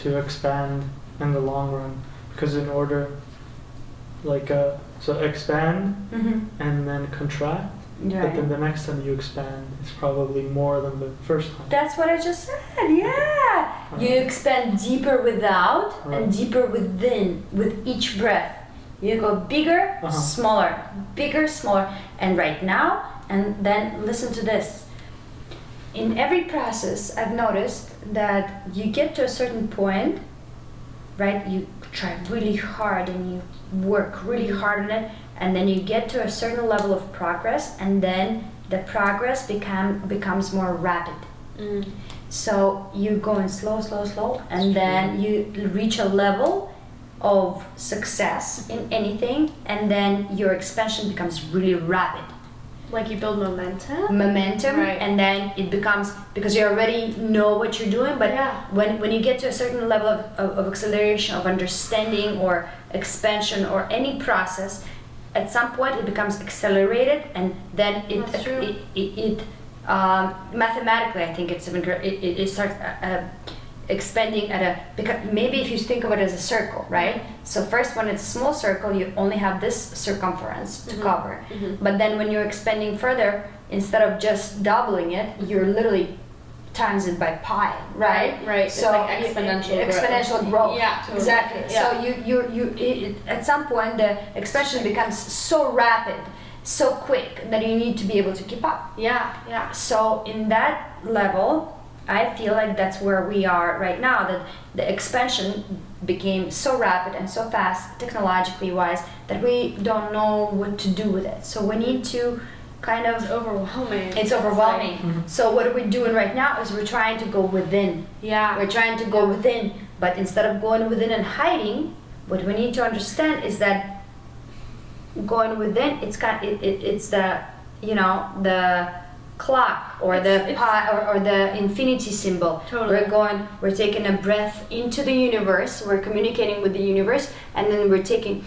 to expand in the long run. Because in order, so expand Mm-hmm. and then contract. But then the next time you expand, it's probably more than the first time. That's what I just said, yeah. You expand deeper without Right. and deeper within with each breath. You go bigger, smaller, bigger, smaller. And right now, and then listen to this. In every process, I've noticed that you get to a certain point, right? You try really hard and you work really hard on it, and then you get to a certain level of progress, and then the progress becomes more rapid. So you go in slow, and then you reach a level of success in anything, and then your expansion becomes really rapid. Like you build momentum. Right. and then it becomes, because you already know what you're doing, but Yeah. when you get to a certain level of acceleration, of understanding or expansion or any process, at some point it becomes accelerated, and then That's true. it mathematically, I think it starts expanding at a, because maybe if you think of it as a circle, right? So first, when it's a small circle, you only have this circumference to cover, but then when you're expanding further, instead of just doubling it, you're literally times it by pi, right? Right. So it's like exponential growth. Yeah, totally. Exactly. Yeah. So at some point the expansion becomes so rapid, so quick, that you need to be able to keep up. Yeah. So in that level, I feel like that's where we are right now, that the expansion became so rapid and so fast, technologically wise, that we don't know what to do with it. So we need to kind of... It's overwhelming. It's overwhelming. So what we're doing right now is we're trying to go within. Yeah. We're trying to go within, but instead of going within and hiding, what we need to understand is that going within, it's the, the clock or the pi or the infinity symbol. Totally. We're taking a breath into the universe, we're communicating with the universe, and then we're taking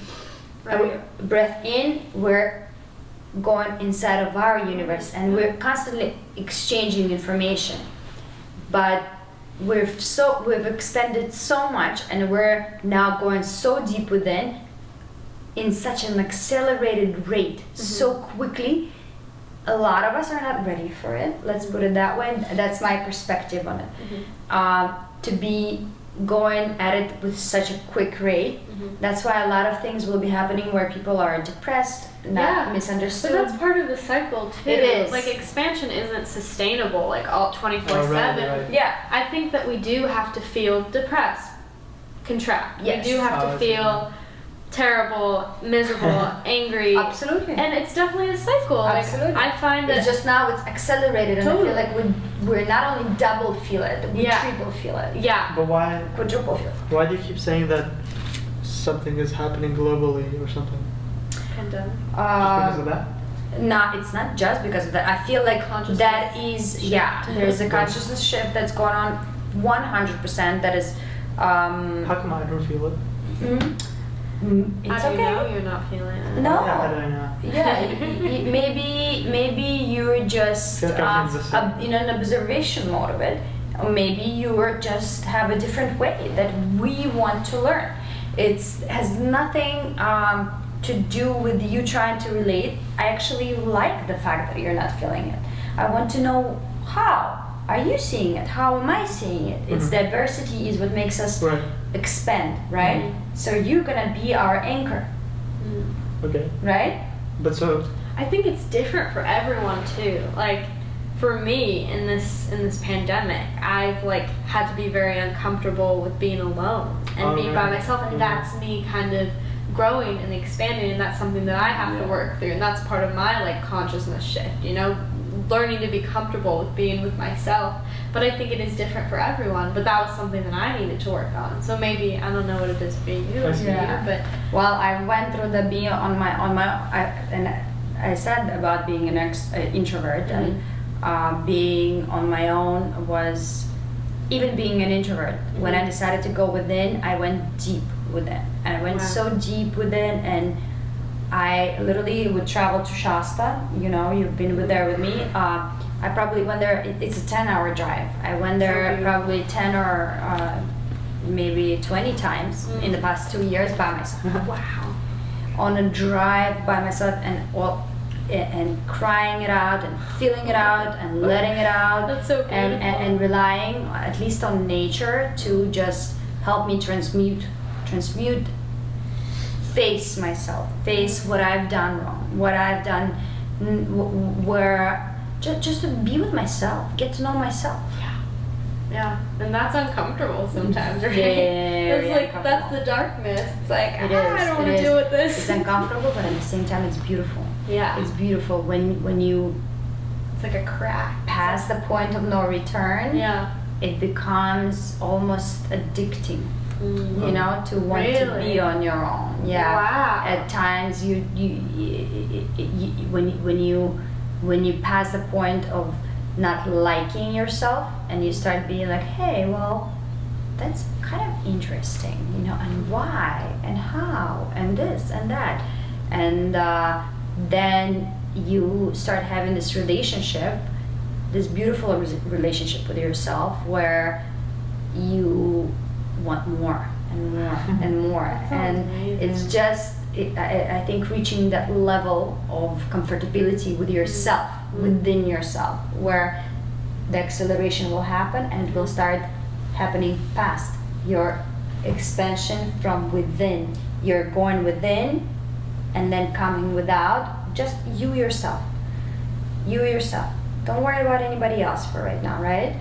a breath in, we're going inside of our universe, and we're constantly exchanging information. But we've expanded so much, and we're now going so deep within in such an accelerated rate, so quickly. A lot of us are not ready for it, let's put it that way. That's my perspective on it. To be going at it with such a quick rate. That's why a lot of things will be happening where people are depressed, not misunderstood. But that's part of the cycle too. It is. Like expansion isn't sustainable, like all 24/7. Right. Yeah. I think that we do have to feel depressed, contract. Yes. We do have to feel terrible, miserable, angry. Absolutely. And it's definitely a cycle. Like, Absolutely. I find that It's just now it's accelerated, and Totally. I feel like we're not only double feel it, we Yeah. triple feel it, yeah. But why quadruple feel it. why do you keep saying that something is happening globally or something? Pandemic. Just because of that? It's not just because of that. I feel like Consciousness that is, there's a consciousness shift that's going on 100%. That is, How come I don't feel it? it's How do you okay. know you're not feeling it? No. Yeah, how do I know? Yeah, maybe you're just Feel like I'm in the same. in an observation mode of it, or maybe you just have a different way that we want to learn. It has nothing to do with you trying to relate. I actually like the fact that you're not feeling it. I want to know, how are you seeing it? How am I seeing it? It's diversity is what makes us Right. expand, right? So you're gonna be our anchor, Okay. right? But so I think it's different for everyone too. Like for me in this pandemic, I've like had to be very uncomfortable with being alone and being by myself, and that's me kind of growing and expanding, and that's something that I have to work through, and that's part of my like consciousness shift, learning to be comfortable with being with myself. But I think it is different for everyone, but that was something that I needed to work on. So maybe I don't know what it is for you, but Well, I went through the being on my and I said about being an introvert, and being on my own was, even being an introvert, when I decided to go within, I went deep within, and I went so deep within, and I literally would travel to Shasta. You've been there with me. I probably went there. It's a 10-hour drive. I went there probably 10 or maybe 20 times in the past 2 years by myself. wow. On a drive by myself, and crying it out, and feeling it out, and letting it out. That's so beautiful. and relying at least on nature to just help me transmute, face myself, face what I've done wrong, what I've done, where just to be with myself, get to know myself. Yeah, and that's uncomfortable sometimes, right? Very It's like that's the darkness. It's like It I is, don't want it to is. deal with this. It's uncomfortable, but at the same time, it's beautiful. Yeah, It's beautiful when you it's like a crack. pass the point of no return. Yeah. It becomes almost addicting, to want to Really? be on your own. Yeah. Wow. At times, when you when you pass the point of not liking yourself and you start being like, hey, well, that's kind of interesting, and why and how and this and that, and then you start having this relationship, this beautiful relationship with yourself, where you want more and more and more. And amazing. it's just I think reaching that level of comfortability with yourself, within yourself, where the acceleration will happen, and it will start happening past your expansion from within. You're going within and then coming without, just you yourself. Don't worry about anybody else for right now, right?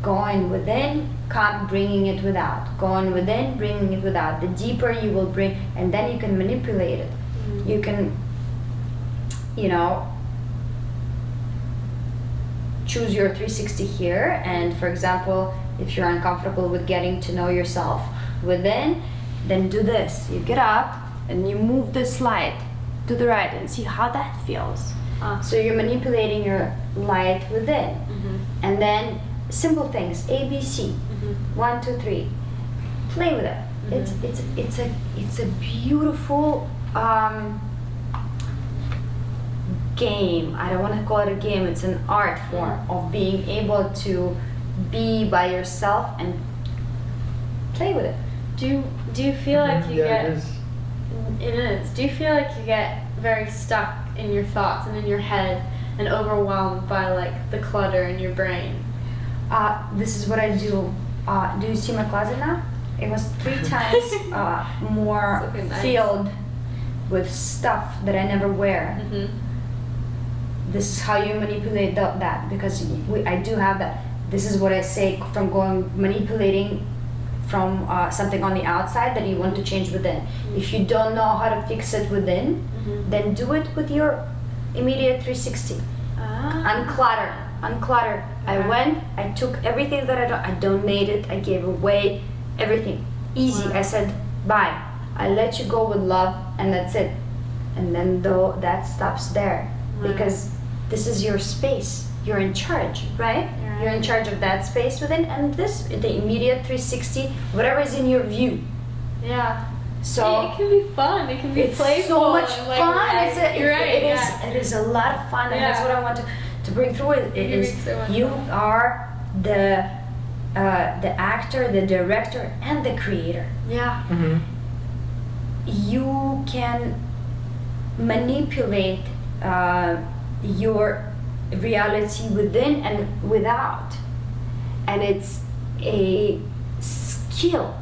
Going within, come bringing it without. Going within, bringing it without. The deeper you will bring, and then you can manipulate it. You can, choose your 360 here, and for example, if you're uncomfortable with getting to know yourself within, then do this. You get up and you move the slide to the right and see how that feels. So you're manipulating your light within. And then simple things, A, B, C, 1, 2, 3. Play with it. It's a beautiful game. I don't want to call it a game. It's an art form of being able to be by yourself and play with it. Do you feel like you Yeah, get? it is. It is. Do you feel like you get very stuck in your thoughts and in your head and overwhelmed by like the clutter in your brain? This is what I do. Do you see my closet now? It was 3 times more It's looking nice. filled with stuff that I never wear. This is how you manipulate that, because I do have that. This is what I say from manipulating from something on the outside that you want to change within. If you don't know how to fix it within, then do it with your immediate 360. Unclutter. I went, I took everything that I donated, I gave away everything. Easy. Wow. I said, bye. I let you go with love, and that's it. And then that stops there. Wow. Because this is your space. You're in charge, right? You're in charge of that space within, and the immediate 360, whatever is in your view. Yeah. So it can be fun. It can be it's playful. so much and, like, fun. you're right. It is a lot of fun, and that's Yeah. what I want to bring through. It It is makes so much you fun. are the actor, the director, and the creator. Yeah. You can manipulate your reality within and without, and it's a skill,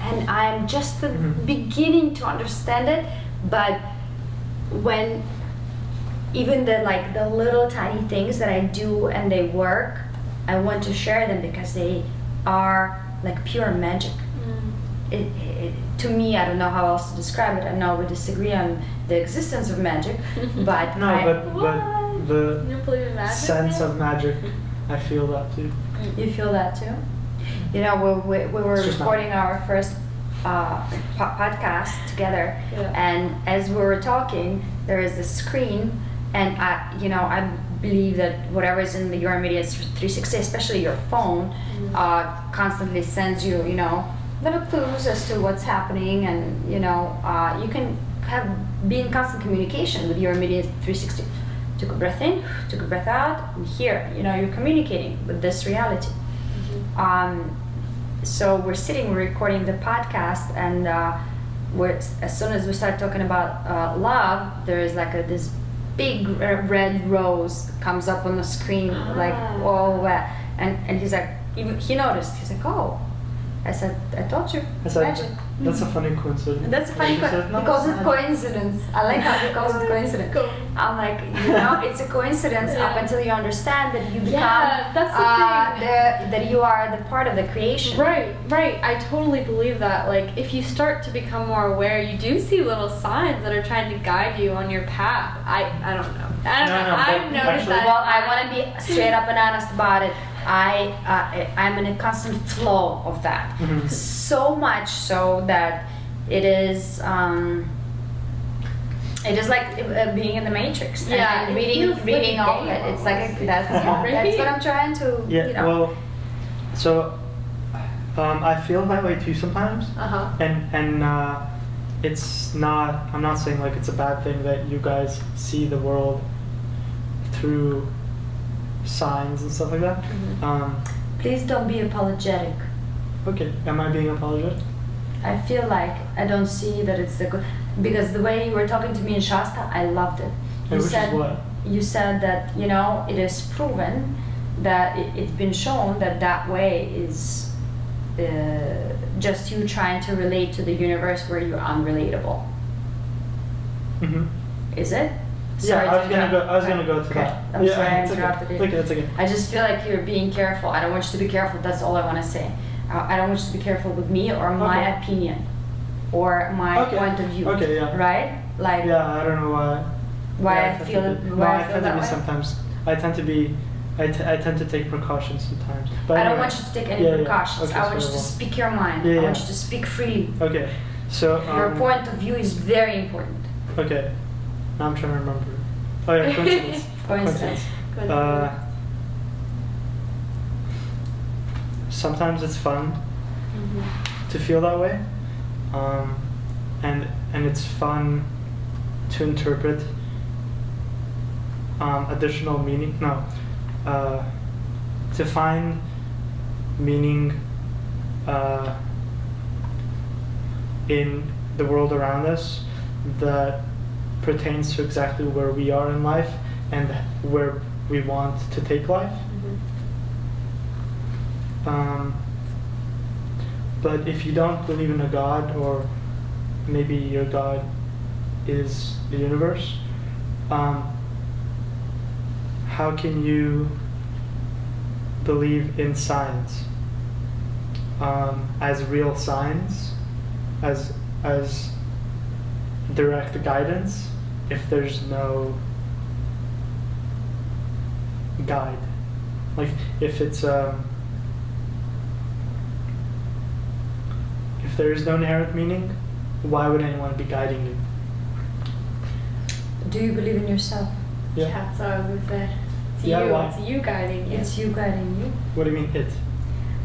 and I'm just beginning to understand it. But when even the little tiny things that I do and they work, I want to share them because they are like pure magic. To me, I don't know how else to describe it. I know we disagree on the existence of magic, but What? the You don't believe in magic? sense of magic, I feel that too. you feel that too. We were It's just recording our first podcast together, Yeah. and as we were talking, there is a screen, and I believe that whatever is in your immediate 360, especially your phone, constantly sends you, little clues as to what's happening, and you can be in constant communication with your immediate 360. Took a breath in, took a breath out, and here, you're communicating with this reality. So we're recording the podcast, and as soon as we start talking about love, there is like this big red rose comes up on the screen, like, whoa, and he's like, even he noticed. He's like, oh. I said, I told you, it's magic. That's a funny coincidence. That's a funny He said, "No, he calls it's it not." coincidence. I like how he calls it coincidence. Cool. I'm like, it's a coincidence Yeah. up until you understand that you become Yeah, that's the thing. that you are the part of the creation. Right. I totally believe that. Like, if you start to become more aware, you do see little signs that are trying to guide you on your path. I don't know. I've noticed actually- that. Well, I want to be straight up and honest about it. I'm in a constant flow of that. So much so that it is It is like being in the Matrix. Yeah, and it reading feels like reading a all of game it. It's like almost. that's what I'm trying to. Yeah. You know. Well, so I feel that way too sometimes, and it's not. I'm not saying like it's a bad thing that you guys see the world through signs and stuff like that. Please don't be apologetic. Okay, am I being apologetic? I feel like I don't see that it's the good, because the way you were talking to me in Shasta, I loved it. And which is what? You said that, you know, it is proven that it's been shown that that way is just you trying to relate to the universe where you're unrelatable. Is it? Yeah, Sorry I was to gonna go. interrupt. I was gonna go to Okay. that. I'm Yeah, sorry I it's okay. interrupted you. It's okay. It's okay. I just feel like you're being careful. I don't want you to be careful. That's all I want to say. I don't want you to be careful with me or my Okay. opinion or my Okay. point of view. Okay, yeah. Right? Like Yeah, I don't know why. why Yeah, I tend feel to it. be- Why no, I I feel tend to that be way. sometimes. I tend to take precautions sometimes. But I don't anyway. want you to take any Yeah, yeah. precautions. Okay, I want so you to well. speak your mind. Yeah, I yeah. want you to speak freely. Okay, so Your point of view is very important. Okay, now I'm trying to remember. Oh yeah, coincidence. Coincidence. Sometimes it's fun to feel that way, and it's fun to interpret additional meaning. No, to find meaning in the world around us that pertains to exactly where we are in life and where we want to take life. But if you don't believe in a God, or maybe your God is the universe, how can you believe in signs as real signs, as direct guidance, if there's no guide? Like if it's if there is no inherent meaning, why would anyone be guiding you? Do you believe in yourself? Yeah, that's what I was gonna say. It's Yeah, you. why? It's you guiding you. It's you guiding you. What do you mean it?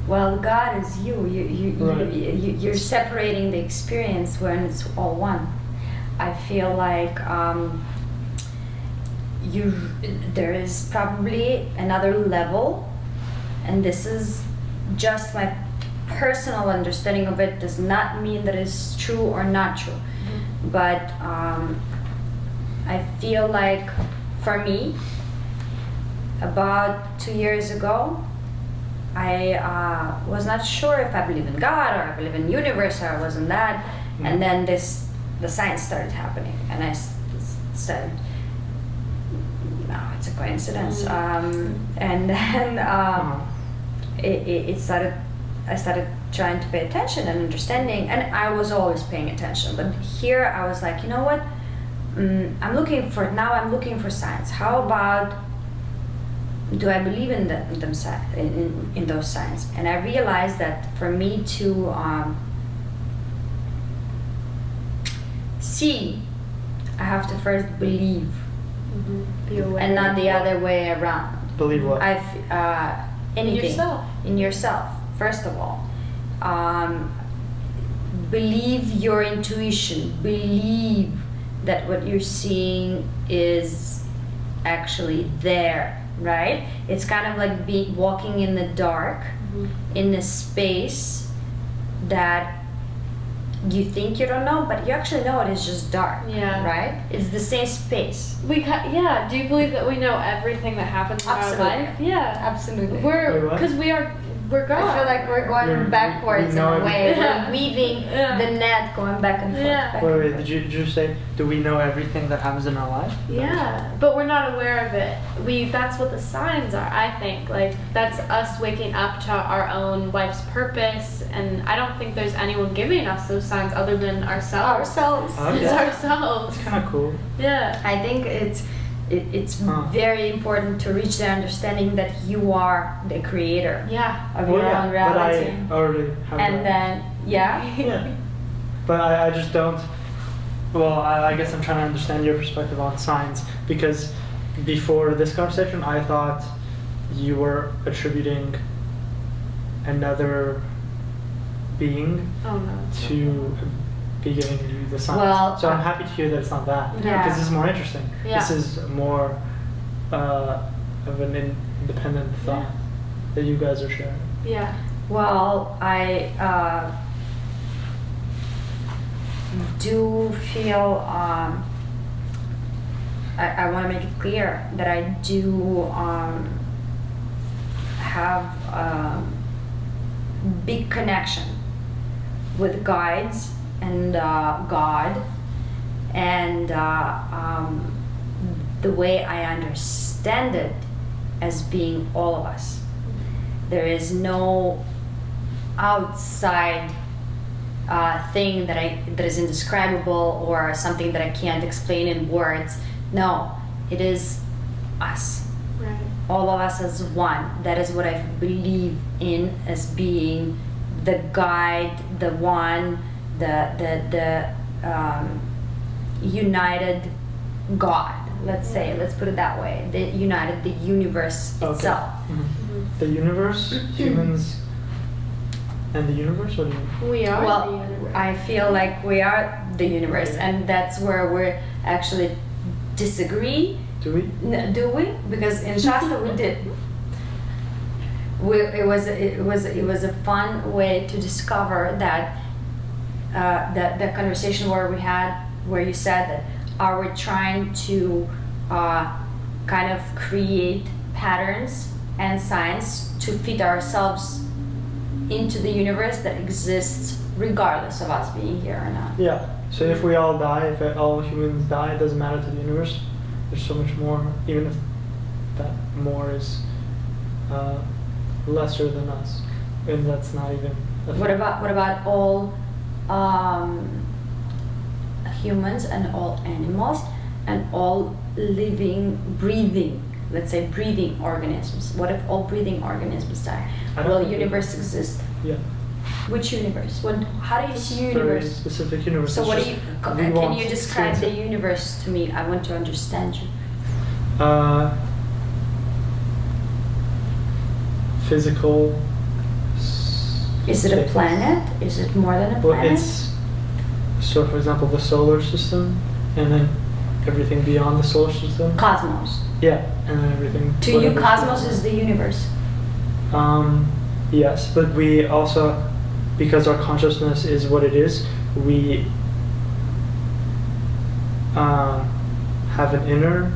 Well, God is you. Right. You're separating the experience when it's all one. I feel like there is probably another level, and this is just my personal understanding of it. Does not mean that it's true or not true, but I feel like for me, about 2 years ago, I was not sure if I believe in God or I believe in universe or I wasn't that, and then the science started happening, and I said, no, it's a coincidence. And then it started. I started trying to pay attention and understanding, and I was always paying attention. But here I was like, you know what? I'm looking for science. How about, do I believe in in those signs? And I realized that for me to see, I have to first believe, Be aware. and not the other way around. Believe what? Anything Yourself. in yourself. First of all, believe your intuition. Believe that what you're seeing is actually there. Right? It's kind of like walking in the dark, in a space that you think you don't know, but you actually know it is just dark. Yeah. Right? It's the same space. Do you believe that we know everything that happens in Absolutely. our life? Yeah. Absolutely. Wait, what? Because we're God. I feel like we're going We backwards in know a way. everything. We're weaving Yeah. the net, going back and forth. Yeah. back Wait, and wait, forth. did you say, do we know everything that happens in our life? Yeah, but we're not aware of it. That's what the signs are, I think. Like, that's us waking up to our own life's purpose, and I don't think there's anyone giving us those signs other than ourselves. Ourselves. Okay. It's ourselves. It's kind of cool. Yeah. I think it's very important to reach the understanding that you are the creator Yeah. of your own reality. But I already have And that. then, yeah. Yeah. But I just don't. Well, I guess I'm trying to understand your perspective on signs because before this conversation, I thought you were attributing another being Oh no. to be giving you the signs. Well, so I'm happy to hear that it's not that Yeah. because this is more interesting. Yeah. This is more of an independent thought that you guys are sharing. Yeah. Well, I do feel I want to make it clear that I do have big connection with guides and God, and the way I understand it as being all of us. There is no outside thing that is indescribable or something that I can't explain in words. No, it is us. Right. All of us as one. That is what I believe in as being the guide, the one, the united God. Let's say, let's put it that way. The united, the universe itself. The universe, humans, and the universe. What do you mean? We are the Well, universe. I feel like we are the universe, and that's where we actually disagree. Do we? Do we? Because in Shasta we did. It was a fun way to discover that the conversation where you said that are we trying to kind of create patterns and signs to fit ourselves into the universe that exists regardless of us being here or not. Yeah. So if we all die, if all humans die, it doesn't matter to the universe. There's so much more, even if that more is lesser than us, and that's not even. What about all humans and all animals and all living, breathing, let's say breathing organisms? What if all breathing organisms die? I don't Will think universe exist? Yeah. Which universe? How do you see your Very universe? specific universe. So It's what do just you? we Can want you describe the experience universe to me? I want to understand you. it. Physical. Is it a space. planet? Is it more than a Well, planet? it's so. For example, the solar system, and then everything beyond the solar system. Cosmos. Yeah, and then everything. To you, whatever's cosmos beyond is the universe. Yes, but we also, because our consciousness is what it is, we have an inner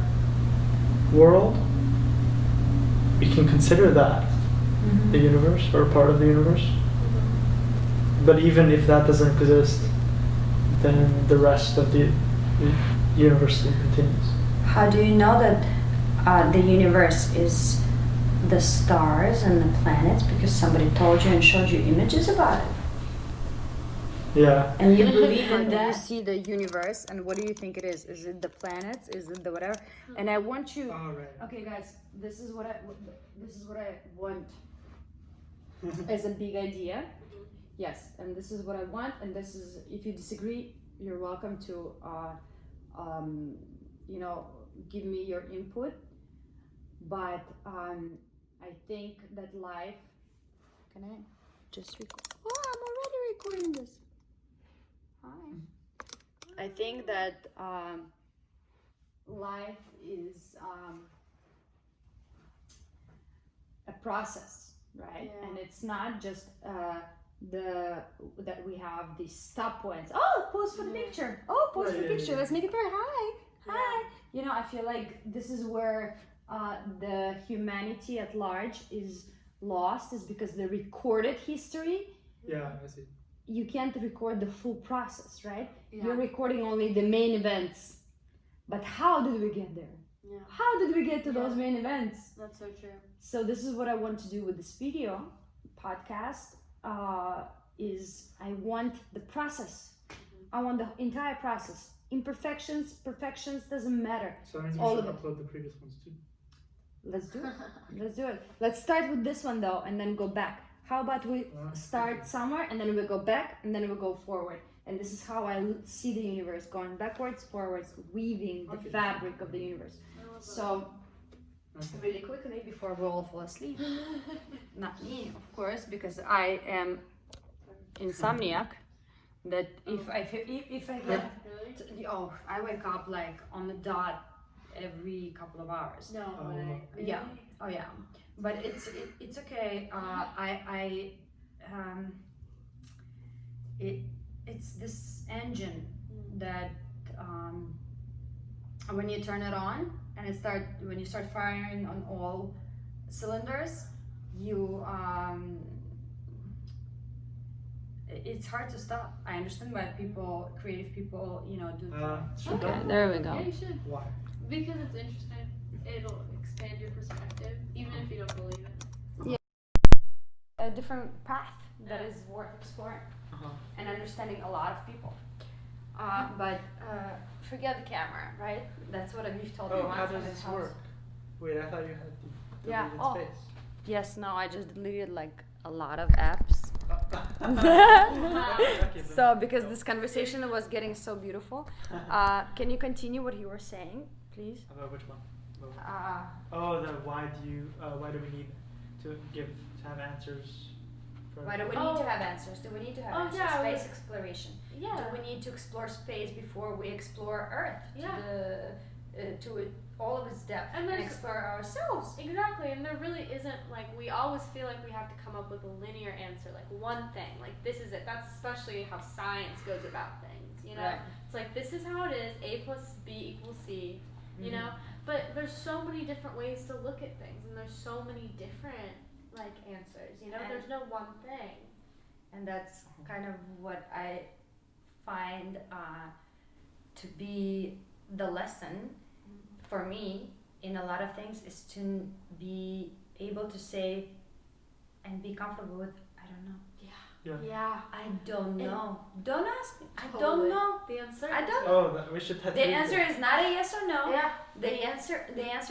world. We can consider that the universe or part of the universe. But even if that doesn't exist, then the rest of the universe still continues. How do you know that the universe is the stars and the planets? Because somebody told you and showed you images about it. Yeah. And you believe in that? You see the universe, and what do you think it is? Is it the planets? Is it the whatever? And I want you. All right. Okay, guys, this is what I want as a big idea. Yes, and this is what I want. And this is, if you disagree, you're welcome to, give me your input. But I think that life. Can I just record? Oh, I'm already recording this. Hi. I think that life is a process, right? Yeah. And it's not just that we have these stop points. Oh, pose for the picture. Oh, pose for the picture. Let's make it very hi. You know, I feel like this is where the humanity at large is lost, is because the recorded history, Yeah, I see. you can't record the full process, right? Yeah. You're recording only the main events. But how did we get there? Yeah. How did we get to Yeah. those main events? That's so true. So this is what I want to do with this video podcast. Is I want the process. I want the entire process. Imperfections, perfections, doesn't matter. So that means All we should of it. upload the previous ones too. Let's do it. Let's do it. Let's start with this one though, and then go back. How about we start somewhere and then we go back and then we go forward? and this is how I see the universe, going backwards, forwards, weaving the fabric of the universe. So, really quickly before we all fall asleep, not me, of course, because I am insomniac. That if I get I wake up like on the dot every couple of hours. No way. Really? Yeah. Oh yeah. But it's okay. It's this engine that when you turn it on and when you start firing on all cylinders, you it's hard to stop. I understand why creative people, do that. Okay, there we go. Yeah, you should. Why? Because it's interesting. It'll expand your perspective, even if you don't believe it. A different path that is worth exploring and understanding a lot of people. But forget the camera, right? That's what Aviv told me once. How does this work? Wait, I thought you had the deleted space. Yes, no, I just deleted like a lot of apps. So because this conversation was getting so beautiful, can you continue what you were saying, please? About which one? Why do we need to have answers? Why do we need to have answers? Do we need to have answers? Yeah, space exploration. Yeah. Do we need to explore space before we explore Earth? Yeah. To all of its depth And and explore ourselves. Exactly, and there really isn't, like, we always feel like we have to come up with a linear answer, like one thing, like this is it. That's especially how science goes about things, you know? Right. It's like, this is how it is, A plus B equals C, you know? But there's so many different ways to look at things, and there's so many different, like, answers, you know? And there's no one thing. And that's kind of what I find to be the lesson for me in a lot of things, is to be able to say and be comfortable with, I don't know. Yeah. I don't know. Don't ask me. I Totally. don't know. The uncertainty. I don't know. We should. The answer is not a yes or no. Yeah. The answer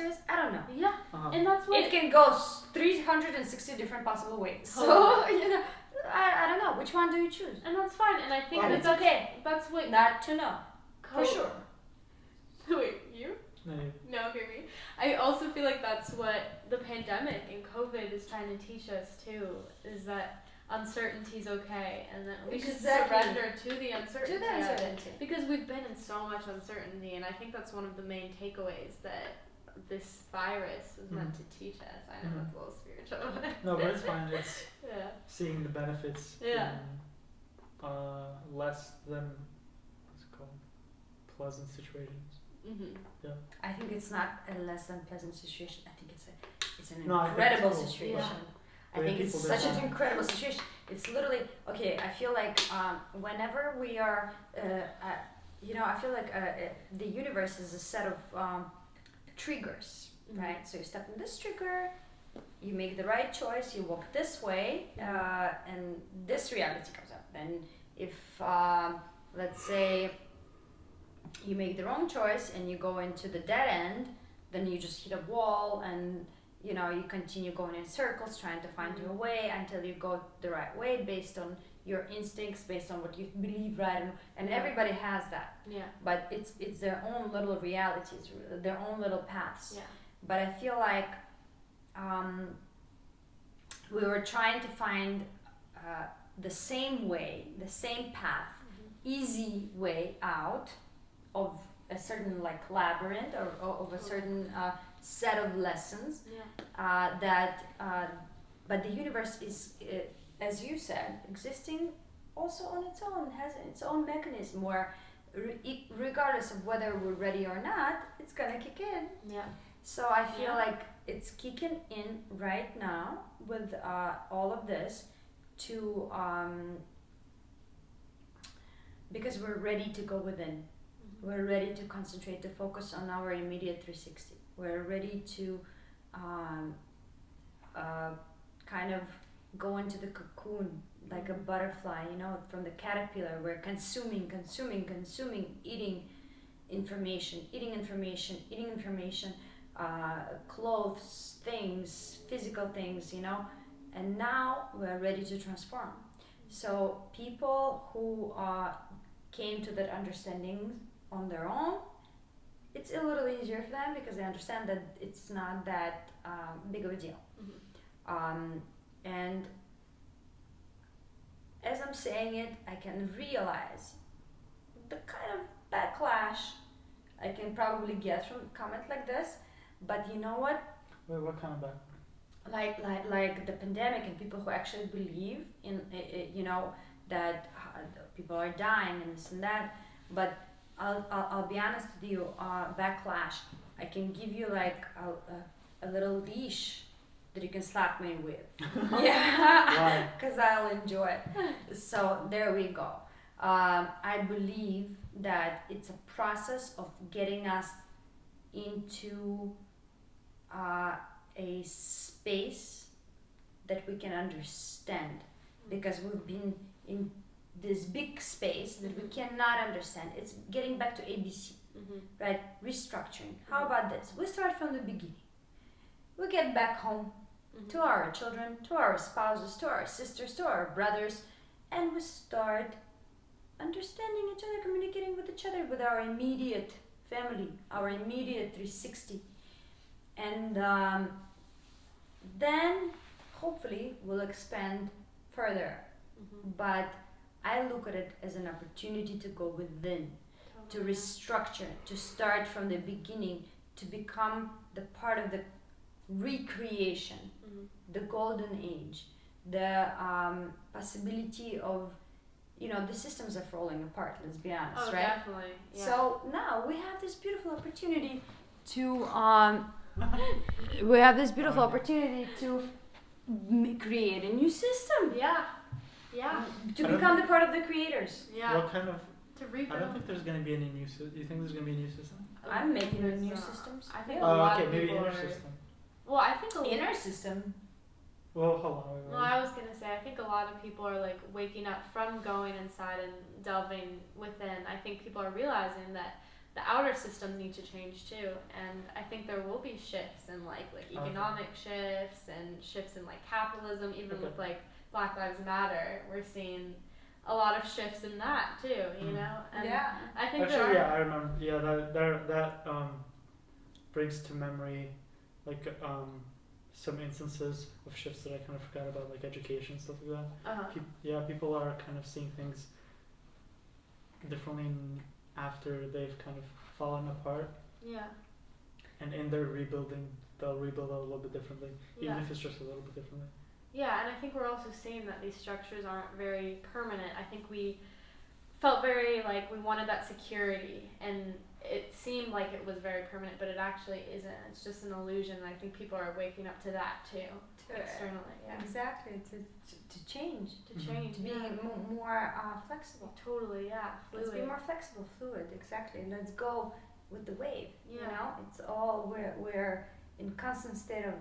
is I don't know. Yeah. And that's what It can go 360 different possible ways. So, I don't know. Which one do you choose? And that's fine. And I think And that it's that's okay. That's what Not to know. For sure. Wait, you? No. No, hear me. I also feel like that's what the pandemic and COVID is trying to teach us too, is that uncertainty's okay, and that we should Exactly. surrender to the uncertainty. To the uncertainty. Because we've been in so much uncertainty, and I think that's one of the main takeaways that this virus was meant to teach us. I know that's a little spiritual. No, but it's fine. It's Yeah. seeing the benefits Yeah. in less than, what's it called, pleasant situations. I think it's not a less than pleasant situation. I think it's an No, I think incredible it's cool. situation. Yeah. I think it's people such don't an know. incredible situation. It's literally okay. I feel like whenever we are, I feel like the universe is a set of triggers, right? So you step in this trigger, you make the right choice, you walk this way, and this reality comes up. And if let's say you make the wrong choice and you go into the dead end, then you just hit a wall, and you continue going in circles trying to find your way until you go the right way based on your instincts, based on what you believe, right? And everybody has that. Yeah. But it's their own little realities, their own little paths. Yeah. But I feel like we were trying to find the same way, the same path, easy way out of a certain like labyrinth or of a certain set of lessons but the universe is, as you said, existing also on its own, has its own mechanism where regardless of whether we're ready or not, it's gonna kick in. Yeah. So I feel like it's kicking in right now with all of this to because we're ready to go within. We're ready to concentrate, to focus on our immediate 360. We're ready to kind of go into the cocoon like a butterfly, from the caterpillar. We're consuming, eating information, clothes, things, physical things, and now we're ready to transform. So people who came to that understanding on their own, it's a little easier for them because they understand that it's not that big of a deal. And as I'm saying it, I can realize the kind of backlash I can probably get from a comment like this. But you know what? Wait, what kind of back? Like the pandemic and people who actually believe in that people are dying and this and that. But I'll be honest with you, backlash. I can give you like a little leash that you can slap me with. Yeah, because I'll enjoy it. So there we go. I believe that it's a process of getting us into a space that we can understand, because we've been in this big space that we cannot understand. It's getting back to ABC, right? Restructuring. How about this? We start from the beginning. We get back home to our children, to our spouses, to our sisters, to our brothers, and we start understanding each other, communicating with each other, with our immediate family, our immediate 360. And then hopefully we'll expand further. But I look at it as an opportunity to go within, to restructure, to start from the beginning, to become the part of the recreation, the golden age, the possibility of, the systems are falling apart, let's be honest, right? Definitely. Yeah. So now we have this beautiful opportunity to create a new system. Yeah. Yeah. To become the part of the creators. Yeah. What kind of? To rebuild. I don't think there's going to be any new system. Do you think there's going to be a new system? I'm making new systems. I think a lot okay, of maybe people inner are. system. Well, I think Inner system. Well, hold on. Well, I was gonna say, I think a lot of people are like waking up from going inside and delving within. I think people are realizing that the outer systems need to change too, and I think there will be shifts in like economic shifts and shifts in like capitalism, even with like Black Lives Matter. We're seeing a lot of shifts in that too, And I think actually, I remember. Yeah, that brings to memory like some instances of shifts that I kind of forgot about, like education, stuff like that. People are kind of seeing things differently after they've kind of fallen apart. Yeah. And in their rebuilding, they'll rebuild a little bit differently, even if it's just a little bit differently. Yeah, and I think we're also seeing that these structures aren't very permanent. I think we felt very like we wanted that security, and it seemed like it was very permanent, but it actually isn't. It's just an illusion, and I think people are waking up to that too, externally. Yeah. Exactly, to change. To change. To be more flexible. Totally, yeah. Fluid. Let's be more flexible, fluid, exactly. And let's go with the wave, Yeah. It's all, we're in constant state of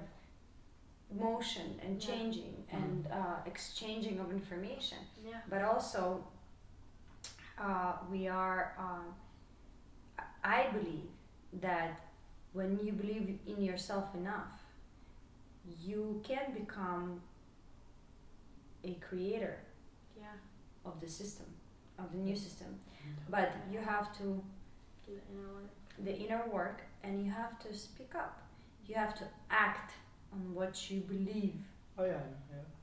motion and changing and exchanging of information. Yeah. But also, we are, I believe that when you believe in yourself enough, you can become a creator of the system, of the new system. But you have to do the inner work, and you have to speak up. You have to act on what you believe. Oh yeah.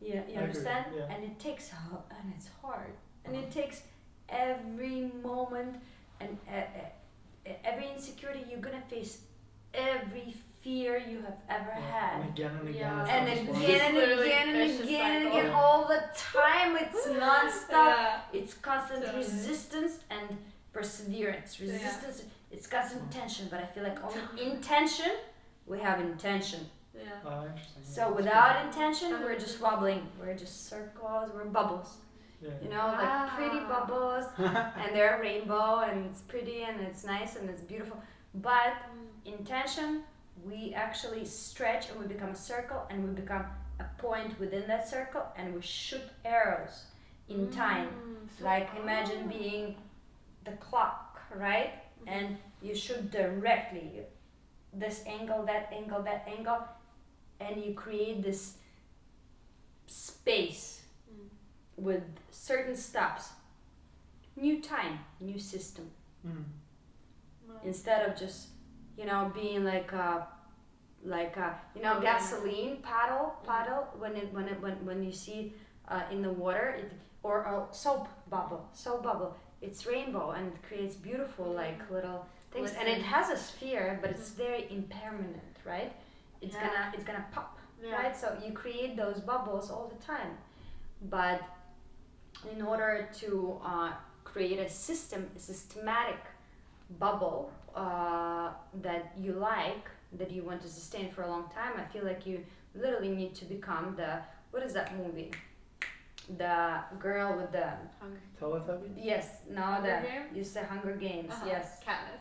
You understand? Yeah. And it takes, and it's hard, and it takes every moment and every insecurity you're gonna face, every fear you have ever had, and again and again, and again and again, all the time. It's non-stop. It's constant resistance and perseverance. Resistance. It's constant tension. But I feel like only intention, we have intention. Yeah. Interesting. So without intention, we're just wobbling. We're just circles. We're bubbles. Yeah. Like pretty bubbles, and they're rainbow, and it's pretty, and it's nice, and it's beautiful. But intention, we actually stretch, and we become a circle, and we become a point within that circle, and we shoot arrows in time. Like imagine being the clock, right? And you shoot directly, this angle, that angle, that angle, and you create this space with certain stops. new time, new system. Mm. Instead of just, being like a gasoline paddle when you see in the water, or a soap bubble. It's rainbow and it creates beautiful like little things, and it has a sphere, but it's very impermanent, right? It's gonna pop, right? So you create those bubbles all the time, but in order to create a systematic bubble that you that you want to sustain for a long time, I feel like you literally need to become what is that movie? The girl with the Teletubbies? yes, no, Hunger Games? you said Hunger Games, yes. Katniss.